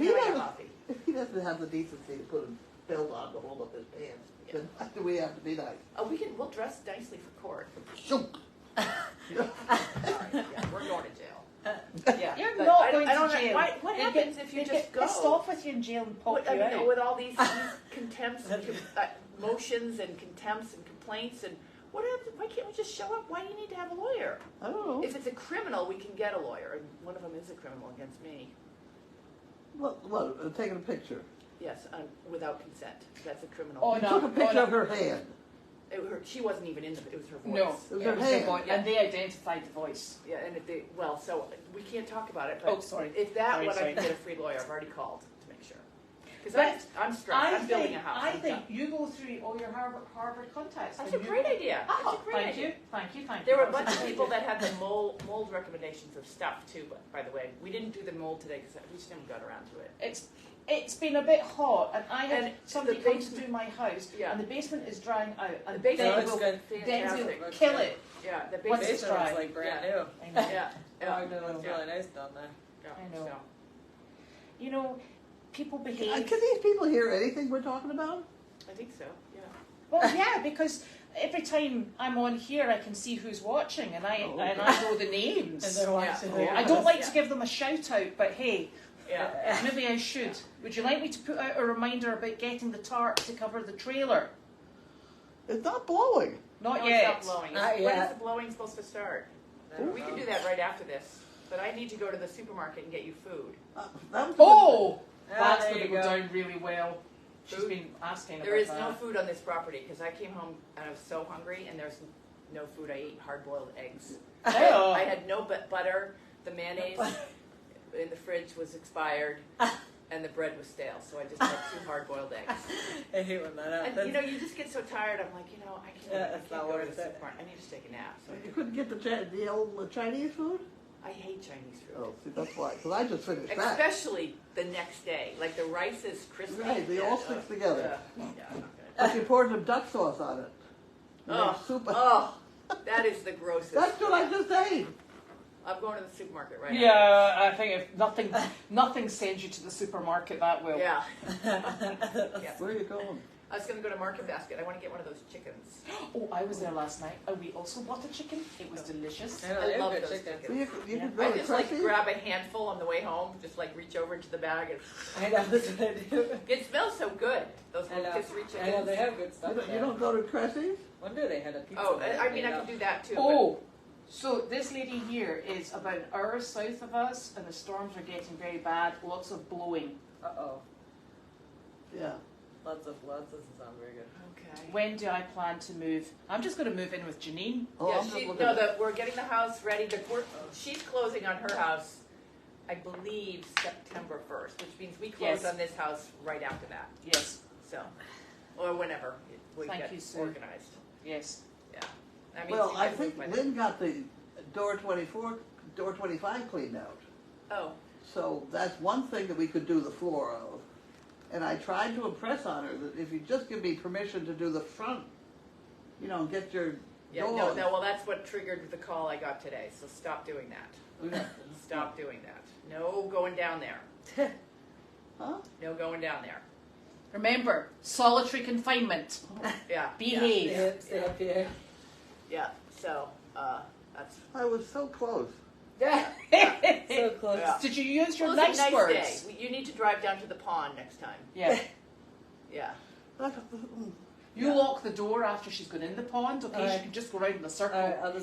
Speaker 3: he doesn't have the decency to put a belt on to hold up his pants, then why do we have to be nice?
Speaker 4: Oh, we'll dress nicely for court.
Speaker 3: Shoot.
Speaker 4: Yeah, we're going to jail. Yeah,
Speaker 1: You're not going
Speaker 4: I don't
Speaker 1: to
Speaker 4: know,
Speaker 1: jail.
Speaker 4: what happens if you just go?
Speaker 1: Pissed off with you in jail and pop you out.
Speaker 4: With all these contempts and motions and contempts and complaints and what happens? Why can't we just show up? Why do you need to have a lawyer?
Speaker 3: I don't know.
Speaker 4: If it's a criminal, we can get a lawyer, and one of them is a criminal against me.
Speaker 3: What? Taking a picture.
Speaker 4: Yes, without consent. That's a criminal.
Speaker 1: Oh,
Speaker 3: You
Speaker 1: no.
Speaker 3: took a picture of her hand.
Speaker 4: She wasn't even in it was her voice.
Speaker 1: No,
Speaker 3: It was
Speaker 1: it
Speaker 3: her
Speaker 1: was
Speaker 3: hand.
Speaker 1: their voice, and they identified the voice.
Speaker 4: Yeah, and so we can't talk about it. But
Speaker 1: Oh, sorry.
Speaker 4: If that
Speaker 1: Sorry,
Speaker 4: one,
Speaker 1: sorry.
Speaker 4: I can get a free lawyer. I've already called to make sure. Because
Speaker 1: But
Speaker 4: I'm stressed. I'm building a house.
Speaker 1: I think you go through all your Harvard contacts.
Speaker 4: That's a
Speaker 1: and you
Speaker 4: great
Speaker 1: go-
Speaker 4: idea. That's a great
Speaker 1: Thank
Speaker 4: idea.
Speaker 1: you, thank you.
Speaker 4: There were a bunch of people that had the mold recommendations of stuff too. But by the way, we didn't do the mold today because we just never got around to it.
Speaker 1: It's been a bit hot, and I had
Speaker 4: And
Speaker 1: somebody
Speaker 4: the
Speaker 1: come to
Speaker 4: basement-
Speaker 1: do my house,
Speaker 4: Yeah.
Speaker 1: and the basement is drying out, and
Speaker 4: The basement
Speaker 1: then
Speaker 2: looks
Speaker 1: we'll,
Speaker 2: good.
Speaker 1: then we'll
Speaker 4: Fantastic.
Speaker 1: kill it.
Speaker 4: Yeah, the
Speaker 1: Once
Speaker 4: basement.
Speaker 1: it's dry.
Speaker 2: Looks like brand new.
Speaker 1: I know.
Speaker 4: Yeah,
Speaker 2: Oh,
Speaker 4: yeah.
Speaker 2: it looks really nice down there.
Speaker 4: Yeah,
Speaker 1: I know.
Speaker 4: so.
Speaker 1: You know, people
Speaker 3: Can
Speaker 1: behave.
Speaker 3: these people hear anything we're talking about?
Speaker 4: I think so. Yeah.
Speaker 1: Well, yeah, because every time I'm on here, I can see who's watching, and I know the
Speaker 2: And
Speaker 1: names.
Speaker 2: they're watching.
Speaker 4: Yeah.
Speaker 1: I don't like
Speaker 4: Yeah.
Speaker 1: to give them a shout out, but hey,
Speaker 4: Yeah.
Speaker 1: maybe I should. Would you like me to put out a reminder about getting the tarp to cover the trailer?
Speaker 3: It's not blowing.
Speaker 1: Not
Speaker 4: No,
Speaker 1: yet.
Speaker 4: It's not blowing.
Speaker 2: Not
Speaker 4: When
Speaker 2: yet.
Speaker 4: is the blowing supposed to start?
Speaker 2: I don't
Speaker 4: We can
Speaker 2: know.
Speaker 4: do that right after this. But I need to go to the supermarket and get you food.
Speaker 3: That was
Speaker 1: Oh,
Speaker 2: Ah,
Speaker 1: that's
Speaker 2: there
Speaker 1: going to
Speaker 2: you
Speaker 1: go
Speaker 2: go.
Speaker 1: down really well. She's
Speaker 4: Food?
Speaker 1: been asking
Speaker 4: There
Speaker 1: about
Speaker 4: is
Speaker 1: that.
Speaker 4: no food on this property because I came home and I was so hungry and there's no food. I ate hard-boiled eggs.
Speaker 1: Oh.
Speaker 4: I had no butter. The mayonnaise in the fridge was expired, and the bread was stale. So I just had 2 hard-boiled eggs.
Speaker 2: I hate when that
Speaker 4: And
Speaker 2: happens.
Speaker 4: you just get so tired. I'm like, I
Speaker 2: Yeah,
Speaker 4: can't
Speaker 2: it's
Speaker 4: go
Speaker 2: not
Speaker 4: to the
Speaker 2: worth it.
Speaker 4: supermarket. I need to take a nap. So
Speaker 3: You couldn't get the old Chinese food?
Speaker 4: I hate Chinese food.
Speaker 3: Oh, see, that's why. Because I just finished that.
Speaker 4: Especially the next day. Like the rice is crispy.
Speaker 3: Right, they all stick together.
Speaker 4: Yeah, I'm not
Speaker 3: But you poured some duck sauce on it. You
Speaker 4: Oh,
Speaker 3: made soup.
Speaker 4: Oh, that is the grossest.
Speaker 3: That's what I just ate.
Speaker 4: I'm going to the supermarket right now.
Speaker 1: Yeah, I think if nothing sends you to the supermarket that well.
Speaker 4: Yeah.
Speaker 3: Where are you going?
Speaker 4: I was going to go to Market Basket. I want to get one of those chickens.
Speaker 1: Oh, I was there last night, and we also bought a chicken. It was delicious.
Speaker 2: I know,
Speaker 4: I
Speaker 2: they have
Speaker 4: love
Speaker 2: good
Speaker 4: those
Speaker 2: chicken.
Speaker 3: So you
Speaker 4: chickens.
Speaker 3: could
Speaker 1: Yeah.
Speaker 3: go
Speaker 4: I
Speaker 3: to
Speaker 4: just like
Speaker 3: Cressy?
Speaker 4: grab a handful on the way home, just like reach over into the bag. And
Speaker 2: I know, that's what I do.
Speaker 4: it smells so good. Those
Speaker 2: I
Speaker 4: little
Speaker 2: know.
Speaker 4: rotisserie chickens.
Speaker 2: I know, they have good stuff
Speaker 3: You
Speaker 2: there.
Speaker 3: don't go to Cressy's?
Speaker 2: One day they had a pizza.
Speaker 4: Oh,
Speaker 2: that
Speaker 4: I mean,
Speaker 2: made
Speaker 4: I
Speaker 2: up.
Speaker 4: can do that too.
Speaker 1: Oh, so this lady here is about an hour south of us, and the storms are getting very bad. Lots of blowing.
Speaker 2: Uh-oh.
Speaker 3: Yeah.
Speaker 2: Lots doesn't sound very good.
Speaker 4: But, okay.
Speaker 1: When do I plan to move? I'm just going to move in with Janine.
Speaker 3: Oh,
Speaker 4: Yeah,
Speaker 3: I'm just looking
Speaker 4: no,
Speaker 3: at
Speaker 4: we're getting the house ready. She's closing on her house, I believe, September 1st, which means we close
Speaker 1: Yes.
Speaker 4: on this house right after that.
Speaker 1: Yes,
Speaker 4: So, or whenever we
Speaker 1: Thank
Speaker 4: get
Speaker 1: you, Sue.
Speaker 4: organized.
Speaker 1: yes.
Speaker 4: Yeah. I mean,
Speaker 3: Well,
Speaker 4: she
Speaker 3: I
Speaker 4: can
Speaker 3: think
Speaker 4: move by
Speaker 3: Lynn got the door 24, door 25 cleaned out.
Speaker 4: then. Oh,
Speaker 3: So that's one thing that we could do the floor of. And I tried to impress on her that if you just give me permission to do the front, and get your
Speaker 4: yeah,
Speaker 3: doors.
Speaker 4: no, well, that's what triggered the call I got today, so stop doing that.
Speaker 3: Okay.
Speaker 4: Stop doing that. No going down there.
Speaker 3: Huh?
Speaker 4: No going down there.
Speaker 1: Remember, solitary confinement.
Speaker 4: Yeah.
Speaker 1: Behave.
Speaker 2: Stay up, stay up here.
Speaker 4: Yeah, so, that's,
Speaker 3: I was so close.
Speaker 2: So close.
Speaker 4: Yeah.
Speaker 1: Did you use your
Speaker 4: well, it's a
Speaker 1: nice
Speaker 4: nice
Speaker 1: words?
Speaker 4: day. You need to drive down to the pond next time.
Speaker 1: Yeah.
Speaker 4: Yeah.
Speaker 1: You lock the door after she's gone in the pond, okay? She
Speaker 3: Aye.
Speaker 1: can just go round in a circle.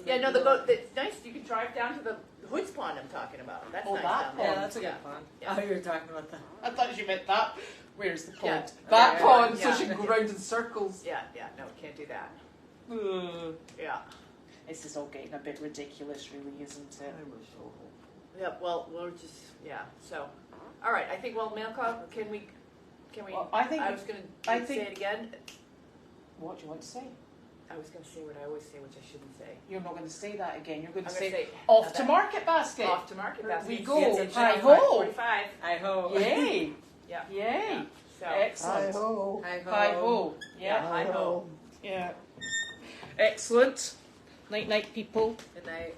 Speaker 4: Yeah, no, the boat, it's nice, you can drive down to the Hoods Pond I'm talking about. That's
Speaker 1: Oh,
Speaker 4: nice
Speaker 1: that
Speaker 4: down there.
Speaker 2: Yeah, that's a good
Speaker 4: Yeah.
Speaker 2: pond.
Speaker 4: Yeah.
Speaker 2: Oh, you were talking about that.
Speaker 1: I thought you meant that. Where's the pond?
Speaker 4: Yeah.
Speaker 1: That
Speaker 2: Okay.
Speaker 1: pond, so
Speaker 4: Yeah.
Speaker 1: she can go round in circles.
Speaker 4: Yeah, no, can't do that.
Speaker 1: Ugh.
Speaker 4: Yeah.
Speaker 1: This is all getting a bit ridiculous, really, isn't it?
Speaker 3: I was so
Speaker 4: Yeah, well, we'll just, yeah, so, all right, I think, well, mail call, can we,
Speaker 1: Well, I think-
Speaker 4: I was gonna
Speaker 1: I
Speaker 4: say
Speaker 1: think-
Speaker 4: it again.
Speaker 1: What do you want to say?
Speaker 4: I was gonna say what I always say, which I shouldn't say.
Speaker 1: You're not going to say that again. You're going to
Speaker 4: I'm gonna
Speaker 1: say,
Speaker 4: say
Speaker 1: off to
Speaker 4: that-
Speaker 1: market basket.
Speaker 4: Off to market basket.
Speaker 1: We
Speaker 2: Yes,
Speaker 1: go.
Speaker 2: it's
Speaker 1: Hi
Speaker 2: at
Speaker 1: ho.
Speaker 4: 45.
Speaker 2: I hope.
Speaker 1: Yay.
Speaker 4: Yeah.
Speaker 1: Yay.
Speaker 4: So,
Speaker 1: Excellent.
Speaker 3: Hi-ho.
Speaker 2: Hi ho.
Speaker 1: Hi ho.
Speaker 4: yeah,
Speaker 1: Yeah.
Speaker 4: I know.
Speaker 1: Yeah. Excellent. Night night, people.
Speaker 2: Good night.